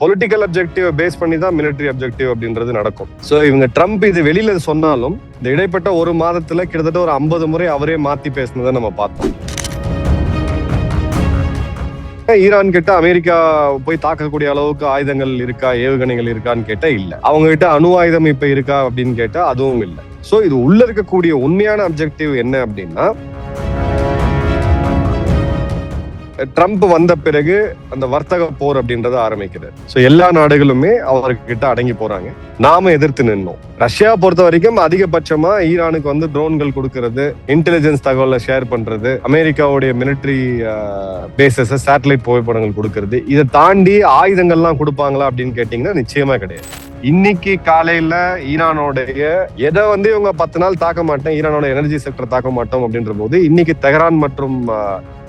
Political objective base பண்ணி தான் military objective அப்படின்றது நடக்கும். ஸோ இவங்க ட்ரம்ப் இது வெளியில சொன்னாலும் இந்த இடைப்பட்ட ஒரு மாதத்துல கிட்டத்தட்ட ஒரு 50 முறை அவரே மாத்தி பேசினதை நம்ம பார்த்தோம். ஈரான் கிட்ட அமெரிக்கா போய் தாக்கக்கூடிய அளவுக்கு ஆயுதங்கள் இருக்கா, ஏவுகணைகள் இருக்கான்னு கேட்டா இல்ல. அவங்க கிட்ட அணு ஆயுதம் இப்ப இருக்கா அப்படின்னு கேட்டா அதுவும் இல்லை. ஸோ இது உள்ள இருக்கக்கூடிய உண்மையான அப்ஜெக்டிவ் என்ன அப்படின்னா, ட்ரம்ப் வந்த பிறகு அந்த வர்த்தக போர் அப்படின்றத ஆரம்பிக்குது. ஸோ எல்லா நாடுகளுமே அவர்கிட்ட அடங்கி போறாங்க. நாம எதிர்த்து நின்னோம். ரஷ்யா பொறுத்த வரைக்கும் அதிகபட்சமா ஈரானுக்கு வந்து ட்ரோன்கள் கொடுக்கறது, இன்டெலிஜென்ஸ் தகவலை ஷேர் பண்றது, அமெரிக்காவுடைய மிலிட்டரி பேசஸ் சேட்டலைட் புகைப்படங்கள் கொடுக்கறது, இதை தாண்டி ஆயுதங்கள்லாம் கொடுப்பாங்களா அப்படின்னு கேட்டீங்கன்னா நிச்சயமா கிடையாது. இன்னைக்கு காலையில ஈரானோடைய எதை வந்து இவங்க 10 நாள் தாக்க மாட்டேன், ஈரானோட எனர்ஜி செக்டர் தாக்க மாட்டோம் அப்படின்ற போது இன்னைக்கு தெஹ்ரான் மற்றும்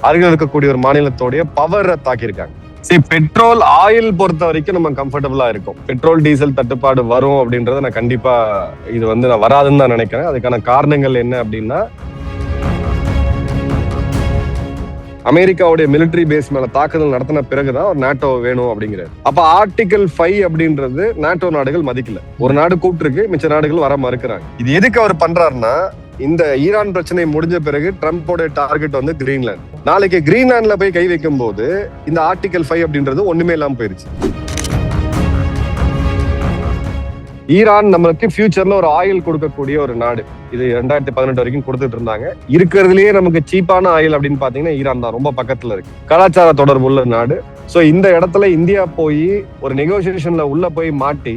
அருகில் இருக்கக்கூடிய ஒரு மாநிலத்தோடைய பவரை தாக்கியிருக்காங்க. சரி, பெட்ரோல் ஆயில் பொறுத்த வரைக்கும் நம்ம கம்ஃபர்டபுளா இருக்கும். பெட்ரோல் டீசல் தட்டுப்பாடு வரும் அப்படின்றத நான் கண்டிப்பா இது வந்து நான் வராதுன்னு தான் நினைக்கிறேன். அதுக்கான காரணங்கள் என்ன அப்படின்னா, அமெரிக்காவுடைய மிலிட்டரி பேஸ் மேல தாக்குதல் நடத்தின பிறகுதான் ஒரு நாட்டோ வேணும் அப்படிங்கிறது. அப்ப ஆர்டிகல் 5 அப்படின்றது நாட்டோ நாடுகள் மதிக்கல. ஒரு நாடு கூப்பிட்டுருக்கு, மிச்ச நாடுகள் வர மறுக்கிறாங்க. இது எதுக்கு அவர் பண்றாருன்னா, இந்த ஈரான் பிரச்சனை முடிஞ்ச பிறகு ட்ரம்போட டார்கெட் வந்து கிரீன்லாந்து. நாளைக்கு கிரீன்லாந்துல போய் கை வைக்கும் போது இந்த ஆர்டிகல் 5 அப்படின்றது ஒண்ணுமே இல்லாம போயிருச்சு. ஈரான் நம்மளுக்கு ஃபியூச்சர்ல ஒரு ஆயில் கொடுக்கக்கூடிய ஒரு நாடு. இது 2018 வரைக்கும் கொடுத்துட்டு இருந்தாங்க. இருக்கிறதுலயே நமக்கு சீப்பான ஆயில் அப்படின்னு பாத்தீங்கன்னா ஈரான் தான். ரொம்ப பக்கத்துல இருக்கு, கலாச்சார தொடர்புள்ள நாடு. சோ இந்த இடத்துல இந்தியா போய் ஒரு நெகோசியேஷன்ல உள்ள போய் மாட்டி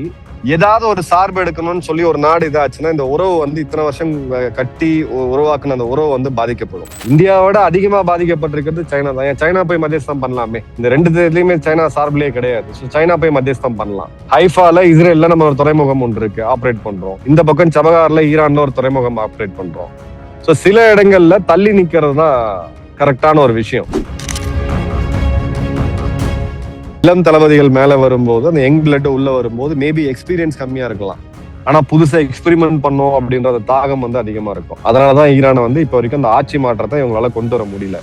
ஏதாவது ஒரு சார்பு எடுக்கணும்னு சொல்லி ஒரு நாடு இதாச்சுன்னா இந்த உறவு வந்து இத்தனை வருஷம் கட்டி உருவாக்குன அந்த உறவு வந்து பாதிக்கப்படும். இந்தியாவோட அதிகமா பாதிக்கப்பட்டிருக்கிறது சைனா தான். சைனா போய் மத்தியஸ்தம் பண்ணலாமே. இந்த ரெண்டு இதுலயுமே சைனா சார்பிலே கிடையாது. சைனா போய் மத்தியஸ்தம் பண்ணலாம். ஹைஃபால இஸ்ரேல்ல நம்ம ஒரு துறைமுகம் ஒன்று இருக்கு, ஆப்ரேட் பண்றோம். இந்த பக்கம் சபகார்ல ஈரான்ல ஒரு துறைமுகம் ஆப்ரேட் பண்றோம். சோ சில இடங்கள்ல தள்ளி நிக்கிறது தான் கரெக்டான ஒரு விஷயம். இளம் தளபதிகள் மேல வரும்போது, அந்த யங் பிளட் உள்ள வரும்போது மேபி எக்ஸ்பீரியன்ஸ் கம்மியா இருக்கலாம். ஆனா புதுசா எக்ஸ்பெரிமெண்ட் பண்ணோம் அப்படின்ற தாகம் வந்து அதிகமா இருக்கும். அதனாலதான் ஈரானை வந்து இப்ப வரைக்கும் அந்த ஆட்சி மாற்றத்தை இவங்களால கொண்டு வர முடியல.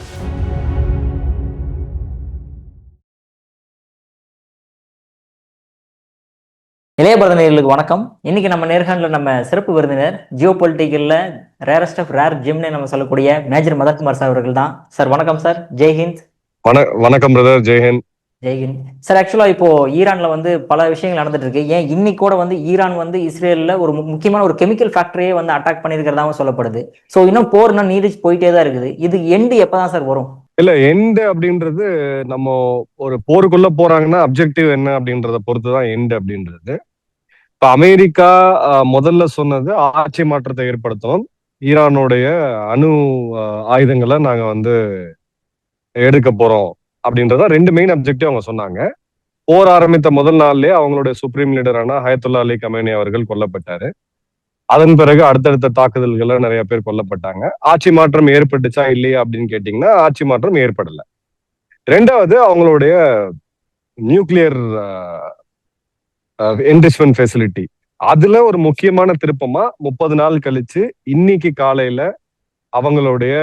இளையபரதநேயர்களுக்கு வணக்கம். இன்னைக்கு நம்ம நேர்காணல நம்ம சிறப்பு விருந்தினர், ஜியோ பொலிட்டிக்கல்ல ரேரஸ்ட் ஆஃப் ரேர் ஜிம்னு நம்ம சொல்லக்கூடிய மேஜர் மதன்குமார் சார் அவர்கள் தான். சார் வணக்கம் சார். ஜெய்ஹிந்த். வணக்கம் பிரதர். ஜெய்ஹிந்த். ஜெய்ஹிந்த் சார். ஆக்சுவலா இப்போ ஈரான்ல வந்து பல விஷயங்கள் நடந்துட்டு இருக்கு. ஏன் இன்னைக்கு கூட வந்து ஈரான் வந்து இஸ்ரேல்ல ஒரு முக்கியமான ஒரு கெமிக்கல் ஃபேக்டரியே வந்து அட்டாக் பண்ணிருக்கிறதாவும் சொல்லப்படுது. சோ இன்னும் போர் இன்னும் நீடிச்சு போயிட்டே தான் இருக்குது. இது எண்டு எப்பதான் சார் வரும்? இல்ல, எண்டு அப்படின்றது நம்ம ஒரு போருக்குள்ள போறாங்கன்னா அப்ஜெக்டிவ் என்ன அப்படின்றத பொறுத்துதான் எண்டு அப்படின்றது. இப்ப அமெரிக்கா முதல்ல சொன்னது ஆட்சி மாற்றத்தை ஏற்படுத்தணும், ஈரானுடைய அணு ஆயுதங்களை நாங்க வந்து எடுக்க போறோம் அப்படின்றத ரெண்டு மெயின் அப்ஜெக்டிவ் அவங்க சொன்னாங்க. போர் ஆரம்பித்த முதல் நாள்லயே அவங்களுடைய சுப்ரீம் லீடரான அயத்துல்லா அலி கமேனி அவர்கள் கொல்லப்பட்டாரு. அதன் பிறகு அடுத்தடுத்த தாக்குதல்கள்ல நிறைய பேர் கொல்லப்பட்டாங்க. ஆட்சி மாற்றம் ஏற்பட்டுச்சா இல்லையா அப்படின்னு கேட்டீங்கன்னா ஆட்சி மாற்றம் ஏற்படல. ரெண்டாவது, அவங்களுடைய நியூக்ளியர் என்ரிச்மெண்ட் ஃபெசிலிட்டி, அதுல ஒரு முக்கியமான திருப்பமா 30 நாள் கழிச்சு இன்னைக்கு காலையில அவங்களுடைய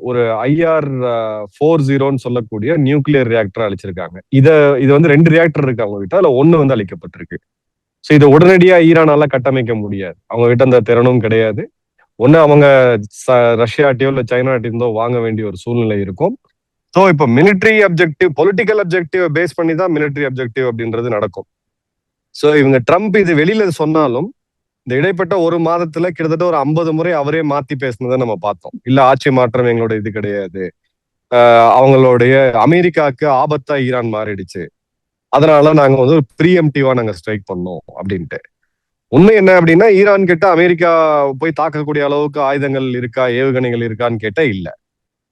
ஒரு IR-40 சொல்லக்கூடிய நியூக்ளியர் ரியாக்டர் அழிச்சிருக்காங்க. இது வந்து 2 ரியாக்டர் இருக்கு அவங்க கிட்ட, அதுல 1 வந்து அழிக்கப்பட்டிருக்கு. ஸோ இதை உடனடியா ஈரானால கட்டமைக்க முடியாது. அவங்க கிட்ட அந்த திறனும் கிடையாது. ஒண்ணு அவங்க ரஷ்யாட்டியோ இல்ல சைனாட்டியோ வாங்க வேண்டிய ஒரு சூழ்நிலை இருக்கும். ஸோ இப்போ military objective, political objective base பண்ணி தான் மிலிட்டரி அப்ஜெக்டிவ் அப்படின்றது நடக்கும். ஸோ இவங்க ட்ரம்ப் இது வெளியில சொன்னாலும் இந்த இடைப்பட்ட ஒரு மாதத்துல கிட்டத்தட்ட ஒரு 50 முறை அவரே மாத்தி பேசினதை நம்ம பார்த்தோம். இல்ல ஆட்சி மாற்றம் எங்களோட இது கிடையாது, அவங்களுடைய அமெரிக்காவுக்கு ஆபத்தா ஈரான் மாறிடுச்சு, அதனால நாங்க வந்து ஒரு ப்ரீஎம்டிவா நாங்க ஸ்ட்ரைக் பண்ணோம் அப்படின்ட்டு. உண்மை என்ன அப்படின்னா, ஈரான் கிட்ட அமெரிக்கா போய் தாக்கக்கூடிய அளவுக்கு ஆயுதங்கள் இருக்கா, ஏவுகணைகள் இருக்கான்னு கேட்டா இல்ல.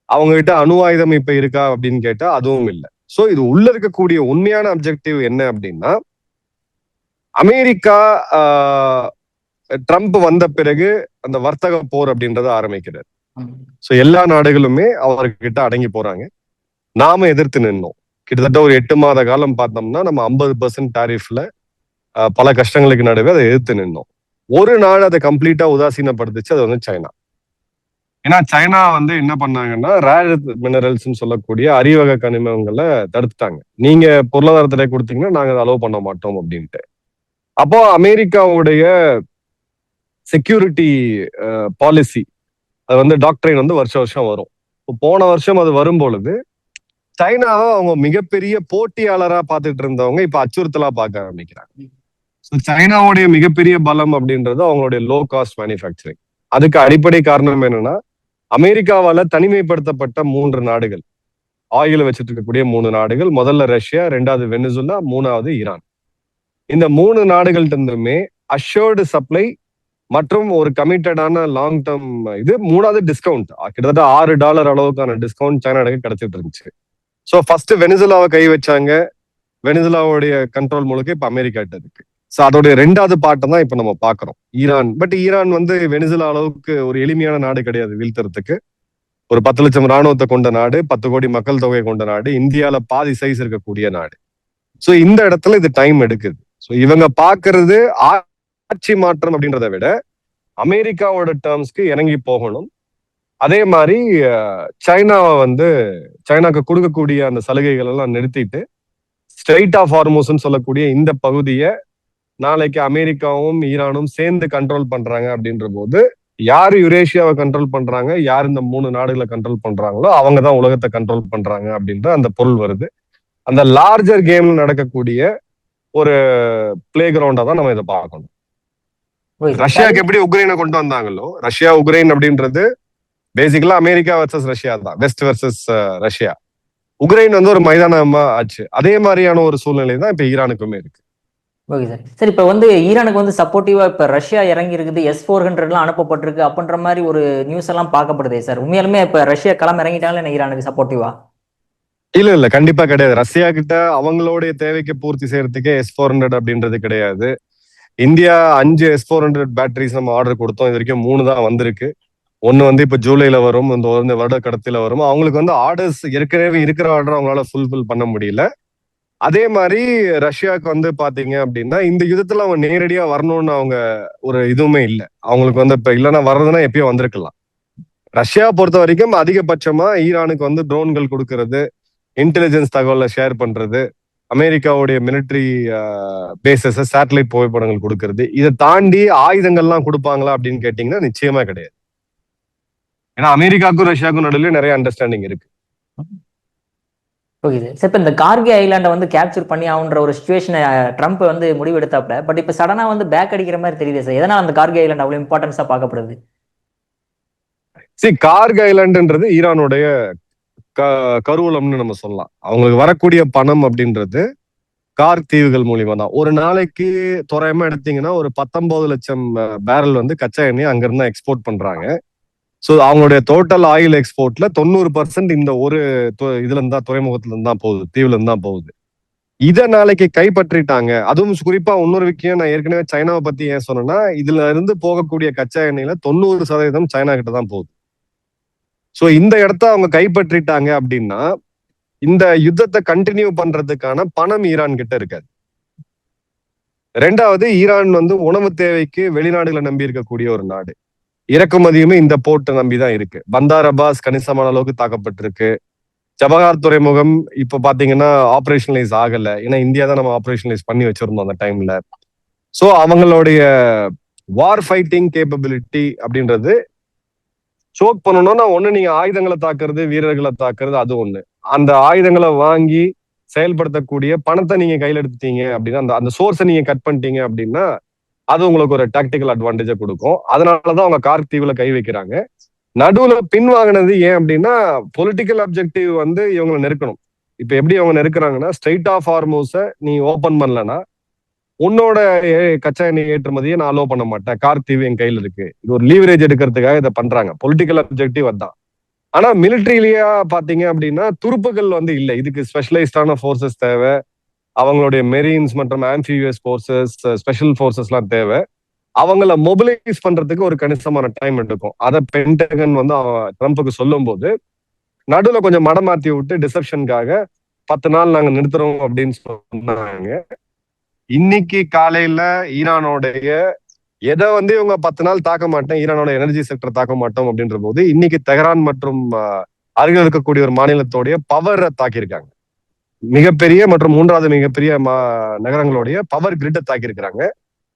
அவங்க கிட்ட அணு ஆயுதம் இப்ப இருக்கா அப்படின்னு கேட்டா அதுவும் இல்லை. சோ இது உள்ள இருக்கக்கூடிய உண்மையான அப்ஜெக்டிவ் என்ன அப்படின்னா, அமெரிக்கா ட்ரம்ப் வந்த பிறகு அந்த வர்த்தக போர் அப்படின்றத ஆரம்பிக்கிறார். சோ எல்லா நாடுகளுமே அவர்கிட்ட அடங்கி போறாங்க. நாம எதிர்த்து நின்னோம். கிட்டத்தட்ட ஒரு 8 மாத காலம் பார்த்தோம்னா நம்ம 50% டாரிஃப்ல பல கஷ்டங்களுக்கு நடுவே அதை எதிர்த்து நின்னோம். ஒரு நாள் அதை கம்ப்ளீட்டா உதாசீனப்படுத்துச்சு, அது வந்து சைனா. ஏன்னா சைனா வந்து என்ன பண்ணாங்கன்னா ரேர் மினரல்ஸ் சொல்லக்கூடிய அரியவகை கனிமங்களை தடுத்துட்டாங்க. நீங்க பொருளாதாரத்திலே கொடுத்தீங்கன்னா நாங்க அதை அலோவ் பண்ண மாட்டோம் அப்படின்ட்டு. அப்போ அமெரிக்காவுடைய செக்யூரிட்டி பாலிசி அது வந்து டாக்டரின் வந்து வருஷம் வருஷம் வரும். போன வருஷம் அது வரும் பொழுது சைனாவை அவங்க மிகப்பெரிய போட்டியாளரா பார்த்துட்டு இருந்தவங்க இப்ப அச்சுறுத்தலா பார்க்க ஆரம்பிக்கிறாங்க. சைனாவுடைய மிகப்பெரிய பலம் அப்படின்றது அவங்களுடைய லோ காஸ்ட் மேனுஃபேக்சரிங். அதுக்கு அடிப்படை காரணம் என்னன்னா அமெரிக்காவால தனிமைப்படுத்தப்பட்ட 3 நாடுகள், ஆயில் வச்சுட்டு இருக்கக்கூடிய 3 நாடுகள். முதல்ல ரஷ்யா, 2வது வெனிசுலா, 3வது ஈரான். இந்த 3 நாடுகள்ட்ட இருந்துமே அஷ்யூர்டு சப்ளை மற்றும் ஒரு கமிட்டடான லாங் டேர்ம் இது. 3வது டிஸ்கவுண்ட், கிட்டத்தட்ட $6 அளவுக்கான டிஸ்கவுண்ட் சைனாவுக்கு கிடைச்சிட்டு இருந்துச்சு. ஸோ ஃபர்ஸ்ட் வெனிசுலாவை கை வச்சாங்க. வெனிசுலாவுடைய கண்ட்ரோல் முழுக்க இப்ப அமெரிக்கா கிட்ட இருக்கு. ஸோ அதோடைய 2வது பாட்டை தான் இப்ப நம்ம பாக்குறோம் ஈரான். பட் ஈரான் வந்து வெனிசுலா அளவுக்கு ஒரு எளிமையான நாடு கிடையாது வீழ்த்துறதுக்கு. ஒரு 10 லட்சம் ராணுவத்தை கொண்ட நாடு, 10 கோடி மக்கள் தொகை கொண்ட நாடு, இந்தியால பாதி சைஸ் இருக்கக்கூடிய நாடு. ஸோ இந்த இடத்துல இது டைம் எடுக்குது. ஸோ இவங்க பாக்குறது ஆட்சி மாற்றம் அப்படின்றத விட அமெரிக்காவோட டேர்ம்ஸ்க்கு இறங்கி போகணும். அதே மாதிரி சைனாவை வந்து சைனாக்கு கொடுக்கக்கூடிய அந்த சலுகைகள் எல்லாம் நிறுத்திட்டு ஸ்ட்ரெயிட் ஆஃப் ஹார்மோஸ்ன்னு சொல்லக்கூடிய இந்த பகுதியை நாளைக்கு அமெரிக்காவும் ஈரானும் சேர்ந்து கண்ட்ரோல் பண்றாங்க அப்படின்ற போது யாரு யுரேஷியாவை கண்ட்ரோல் பண்றாங்க, யார் இந்த 3 நாடுகளை கண்ட்ரோல் பண்றாங்களோ அவங்க தான் உலகத்தை கண்ட்ரோல் பண்றாங்க அப்படின்ற அந்த பொருள் வருது. அந்த லார்ஜர் கேம்ல நடக்கக்கூடிய ஒரு பிளே கிரவுண்டா தான் நம்ம இதை பார்க்கணும். ரஷ்யாவுக்கு எப்படி உக்ரைனை கொண்டு வந்தாங்களோ, ரஷ்யா உக்ரைன் அப்படின்றது பேசிக்கலா அமெரிக்கா வர்சஸ் ரஷ்யா தான், வெஸ்ட் வர்சஸ் ரஷ்யா. உக்ரைன் வந்து ஒரு மைதானமா ஆச்சு. அதே மாதிரியான ஒரு சூழ்நிலை தான் இப்ப ஈரானுக்குமே இருக்கு. Okay sir. சார் இப்போ வந்து ஈரானுக்கு வந்து சப்போர்ட்டிவா இப்ப ரஷ்யா இறங்கி இருக்குது, S-400 அனுப்பப்பட்டிருக்கு அப்படின்ற மாதிரி ஒரு நியூஸ் எல்லாம் பார்க்கப்படுதே சார். உண்மையாலுமே இப்ப ரஷ்யா களம் இறங்கிட்டாலும் என்ன ஈரானுக்கு சப்போர்ட்டிவா? இல்ல கண்டிப்பா கிடையாது. ரஷ்யா கிட்ட அவங்களுடைய தேவைக்கு பூர்த்தி செய்யறதுக்கே S-400 அப்படின்றது கிடையாது. இந்தியா 5 S-400 பேட்டரிஸ் நம்ம ஆர்டர் கொடுத்தோம். இது வரைக்கும் 3 தான் வந்திருக்கு. ஒன்னு வந்து இப்ப ஜூலைல வரும், இந்த வருட கடத்தில வரும். அவங்களுக்கு வந்து ஆர்டர்ஸ் ஏற்கனவே இருக்கிற ஆர்டர் அவங்களால ஃபுல்ஃபில் பண்ண முடியல. அதே மாதிரி ரஷ்யாவுக்கு வந்து பாத்தீங்க அப்படின்னா இந்த யுத்தத்துல அவங்க நேரடியா வரணும்னு அவங்க ஒரு இதுவுமே இல்லை. அவங்களுக்கு வந்து இப்ப இல்லைன்னா வர்றதுன்னா எப்பயோ வந்திருக்கலாம். ரஷ்யா பொறுத்த வரைக்கும் அதிகபட்சமா ஈரானுக்கு வந்து ட்ரோன்கள் கொடுக்கறது, இன்டெலிஜென்ஸ் தகவலை ஷேர் பண்றது, அமெரிக்காவுடைய மிலிட்டரி பேசஸ் சேட்டலைட் புகைப்படங்கள் கொடுக்கறது. இதை தாண்டி ஆயுதங்கள்லாம் கொடுப்பாங்களா அப்படின்னு கேட்டீங்கன்னா நிச்சயமா கிடையாது. ஏன்னா அமெரிக்காவுக்கும் ரஷ்யாவுக்கும் நடுவில் நிறைய அண்டர்ஸ்டாண்டிங் இருக்கு. Okay sir. இப்போ இந்த கார்கே ஐலாண்டை வந்து கேப்சர் பண்ணி ஆகுன்ற ஒரு சுச்சுவேஷனை ட்ரம்ப் வந்து முடிவெடுத்தாப்ல. பட் இப்போ சடனா வந்து பேக் அடிக்கிற மாதிரி தெரியுது சார். எதனால் அந்த கார்கே ஐலாண்ட் அவ்வளவு இம்பார்ட்டன்ஸா பார்க்கப்படுது? கார்கே ஐலாண்டுன்றது ஈரானுடைய கருவூலம்னு நம்ம சொல்லலாம். அவங்களுக்கு வரக்கூடிய பணம் அப்படின்றது கார்க் தீவுகள் மூலியமா தான். ஒரு நாளைக்கு தோராயமா எடுத்தீங்கன்னா ஒரு 19 லட்சம் பேரல் வந்து கச்சா எண்ணெய் அங்க இருந்தா எக்ஸ்போர்ட் பண்றாங்க. ஸோ அவங்களுடைய டோட்டல் ஆயில் எக்ஸ்போர்ட்ல 90% இந்த ஒரு இதுல இருந்தா, துறைமுகத்துல இருந்தா போகுது, தீவுல இருந்தா போகுது. இதை நாளைக்கு கைப்பற்றிட்டாங்க. அதுவும் குறிப்பா இன்னொரு விஷயம், நான் ஏற்கனவே சைனாவை பத்தி ஏன் சொன்னேன்னா, இதுல இருந்து போகக்கூடிய கச்சா எண்ணெயில 90% சைனா கிட்ட தான் போகுது. ஸோ இந்த இடத்த அவங்க கைப்பற்றிட்டாங்க அப்படின்னா இந்த யுத்தத்தை கண்டினியூ பண்றதுக்கான பணம் ஈரான் கிட்ட இருக்காது. 2வது, ஈரான் வந்து உணவு தேவைக்கு வெளிநாடுகளை நம்பி இருக்கக்கூடிய ஒரு நாடு. இறக்குமதியுமே இந்த போர்ட்டை நம்பிதான் இருக்கு. பந்தார் அப்பாஸ் கணிசமான அளவுக்கு தாக்கப்பட்டிருக்கு. ஜவஹர் துறைமுகம் இப்ப பாத்தீங்கன்னா ஆபரேஷனலைஸ் ஆகல. ஏன்னா இந்தியா தான் நம்ம ஆபரேஷனலைஸ் பண்ணி வச்சிருந்தோம் அந்த டைம்ல. சோ அவங்களுடைய வார் ஃபைட்டிங் கேப்பபிலிட்டி அப்படின்றது சோக் பண்ணணும்னா ஒண்ணு நீங்க ஆயுதங்களை தாக்குறது, வீரர்களை தாக்குறது, அது ஒண்ணு. அந்த ஆயுதங்களை வாங்கி செயல்படுத்தக்கூடிய பணத்தை நீங்க கையில எடுத்துட்டீங்க அப்படின்னா, அந்த சோர்ஸை நீங்க கட் பண்ணிட்டீங்க அப்படின்னா அது உங்களுக்கு ஒரு டாக்டிக்கல் அட்வான்டேஜை கொடுக்கும். அதனாலதான் அவங்க கார்க் தீவுல கை வைக்கிறாங்க. நடுவுல பின்வாங்கினது ஏன் அப்படின்னா பொலிட்டிக்கல் அப்ஜெக்டிவ் வந்து இவங்களை நெருக்கணும். இப்ப எப்படி அவங்க நெருக்குறாங்கன்னா, ஸ்ட்ரெயிட் ஆஃப் ஹார்மோஸை நீ ஓபன் பண்ணலன்னா உன்னோட கச்சா எண்ணெய் ஏற்றுமதியை நான் அலோ பண்ண மாட்டேன், கார்க் தீவு என் கையில இருக்கு. இது ஒரு லீவரேஜ் எடுக்கிறதுக்காக இதை பண்றாங்க. பொலிட்டிக்கல் அப்ஜெக்டிவ் அதான். ஆனா மிலிட்ரிலியா பாத்தீங்க அப்படின்னா துருப்புகள் வந்து இல்லை. இதுக்கு ஸ்பெஷலைஸ்டான ஃபோர்ஸஸ் தேவை. அவங்களுடைய மெரீன்ஸ் மற்றும் ஆம்பிபியஸ் ஃபோர்ஸஸ், ஸ்பெஷல் ஃபோர்ஸஸ் எல்லாம் தேவை. அவங்கள மொபிலைஸ் பண்றதுக்கு ஒரு கணிசமான டைம் எடுக்கும். அதை பென்டகன் வந்து ட்ரம்ப்புக்கு சொல்லும் போது நடுவுல கொஞ்சம் மடமாத்தி விட்டு டிசப்ஷனுக்காக 10 நாள் நாங்க நிறுத்துறோம் அப்படின்னு சொன்னாங்க. இன்னைக்கு காலையில ஈரானோடைய எதை வந்து இவங்க 10 நாள் தாக்க மாட்டேன், ஈரானோட எனர்ஜி செக்டர் தாக்க மாட்டோம் அப்படின்ற போது இன்னைக்கு தெஹரான் மற்றும் அருகில் இருக்கக்கூடிய ஒரு மாநிலத்தோடைய பவரை தாக்கியிருக்காங்க. மிகப்பெரிய மற்றும் மூன்றாவது மிகப்பெரிய நகரங்களுடைய பவர் கிரிட்டை தாக்கியிருக்கிறாங்க.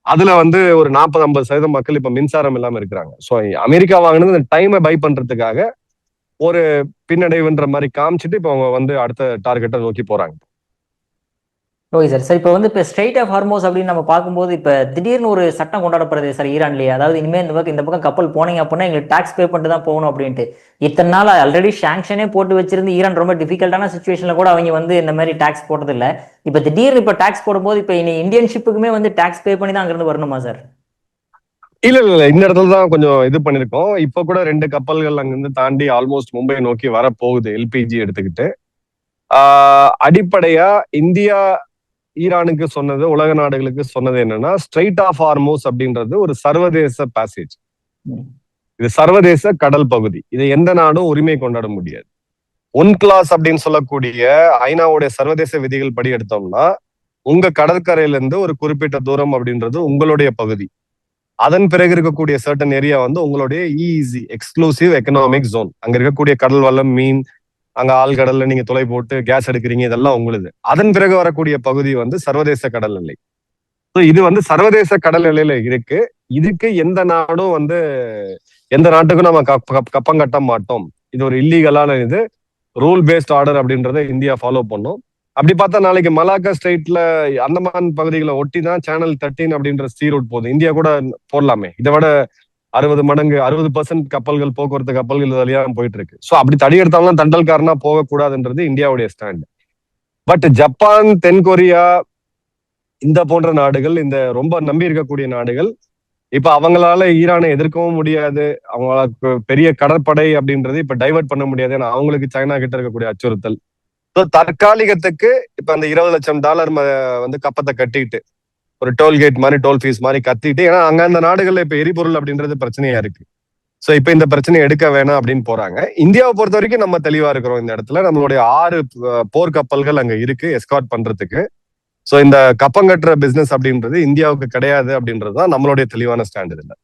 அதுல வந்து ஒரு 40-50% மக்கள் இப்ப மின்சாரம் இல்லாம இருக்கிறாங்க. சோ அமெரிக்கா வாங்கினது இந்த டைமை பை பண்றதுக்காக ஒரு பின்னடைவுன்ற மாதிரி காமிச்சிட்டு இப்ப அவங்க வந்து அடுத்த டார்கெட்டை நோக்கி போறாங்க. Okay sir. சார் இப்போ வந்து இப்போ ஸ்ட்ரெயிட் ஆஃப் ஹார்மோஸ் அப்படின்னு நம்ம பார்க்கும்போது இப்போ திடீர்னு ஒரு சட்டம் கொண்டாடப்படுது சார் ஈரான்லேயே. அதாவது இனிமேல் இந்த பக்கம் கப்பல் போனீங்க அப்படின்னா எங்களுக்கு டாக்ஸ் பே பண்ணிட்டு தான் போகணும் அப்படின்ட்டு. இத்தனை நாள் ஆல்ரெடி சாங்ஷனே போட்டு வச்சிருந்து ஈரான் ரொம்ப டிஃபிகல்ட்டான சுச்சுவேஷனில் கூட அவங்க வந்து இந்த மாதிரி டாக்ஸ் போட்டதில்லை. இப்போ திடீர்னு இப்போ டாக்ஸ் போடும்போது இப்போ இனி இந்தியன் ஷிப்புக்குமே வந்து டாக்ஸ் பே பண்ணி தான் அங்கிருந்து வரணுமா சார்? இல்ல இந்த இடத்துல தான் கொஞ்சம் இது பண்ணிருக்கோம். இப்ப கூட 2 கப்பல்கள் அங்கிருந்து தாண்டி ஆல்மோஸ்ட் மும்பை நோக்கி வர போகுது எல்பிஜி எடுத்துக்கிட்டு. அடிப்படையா இந்தியா ஈரானுக்கு சொன்னது, உலக நாடுகளுக்கு சொன்னது என்னன்னா, ஸ்ட்ரெயிட் ஆஃப் ஹார்மோஸ் அப்படின்றது ஒரு சர்வதேச பேசேஜ். இது சர்வதேச கடல் பகுதி. இதை எந்த நாடும் உரிமை கொண்டாட முடியாது. ஒன் கிளாஸ் அப்படின்னு சொல்லக்கூடிய ஐநாவுடைய சர்வதேச விதிகள் படி எடுத்தோம்னா, உங்க கடற்கரையில இருந்து ஒரு குறிப்பிட்ட தூரம் அப்படின்றது உங்களுடைய பகுதி. அதன் பிறகு இருக்கக்கூடிய சர்டன் ஏரியா வந்து உங்களுடைய இஇசி எக்ஸ்க்ளூசிவ் எக்கனாமிக் ஜோன். அங்க இருக்கக்கூடிய கடல் வளம், மீன், அங்க ஆழ்கடல்ல நீங்க துளை போட்டு கேஸ் எடுக்கிறீங்க, இதெல்லாம் உங்களுது. அதன் பிறகு வரக்கூடிய பகுதி வந்து சர்வதேச கடல் எல்லை. இது வந்து சர்வதேச கடல் எல்லையில இருக்கு. இதுக்கு எந்த நாடும் வந்து எந்த நாட்டுக்கும் நம்ம கப்பம் கட்ட மாட்டோம். இது ஒரு இல்லீகலான இது. ரூல் பேஸ்ட் ஆர்டர் அப்படின்றத இந்தியா ஃபாலோ பண்ணும். அப்படி பார்த்தா நாளைக்கு மலாக்கா ஸ்ட்ரெயிட்ல அந்தமான் பகுதிகளை ஒட்டி தான் சேனல் 13 அப்படின்ற சீ ரூட் போகுது. இந்தியா கூட போடலாமே. இதை விட 60 மடங்கு 60% கப்பல்கள், போக்குவரத்து கப்பல்கள் இது வழியா போயிட்டு இருக்கு. ஸோ அப்படி தடி எடுத்தாலும் தண்டல்காரனா போகக்கூடாதுன்றது இந்தியாவுடைய ஸ்டாண்ட். பட் ஜப்பான், தென்கொரியா இந்த போன்ற நாடுகள், இந்த ரொம்ப நம்பி இருக்கக்கூடிய நாடுகள், இப்ப அவங்களால ஈரானை எதிர்க்கவும் முடியாது. அவங்களுக்கு பெரிய கடற்படை அப்படின்றது இப்ப டைவர்ட் பண்ண முடியாது. ஏன்னா அவங்களுக்கு சைனா கிட்ட இருக்கக்கூடிய அச்சுறுத்தல். தற்காலிகத்துக்கு இப்ப அந்த $20 லட்சம் வந்து கப்பத்தை கட்டிட்டு ஒரு டோல்கேட் மாதிரி, டோல் ஃபீஸ் மாதிரி கத்திட்டு, ஏன்னா அங்க அந்த நாடுகள்ல இப்ப எரிபொருள் அப்படின்றது பிரச்சனையா இருக்கு. சோ இப்ப இந்த பிரச்சனையை எடுக்க வேணாம் அப்படின்னு போறாங்க. இந்தியாவை பொறுத்த வரைக்கும் நம்ம தெளிவா இருக்கிறோம். இந்த இடத்துல நம்மளுடைய 6 போர்க்கப்பல்கள் அங்க இருக்கு எஸ்கார்ட் பண்றதுக்கு. சோ இந்த கப்பங்கட்டுற பிசினஸ் அப்படின்றது இந்தியாவுக்கு கிடையாது அப்படின்றதுதான் நம்மளுடைய தெளிவான ஸ்டாண்ட் இதுல.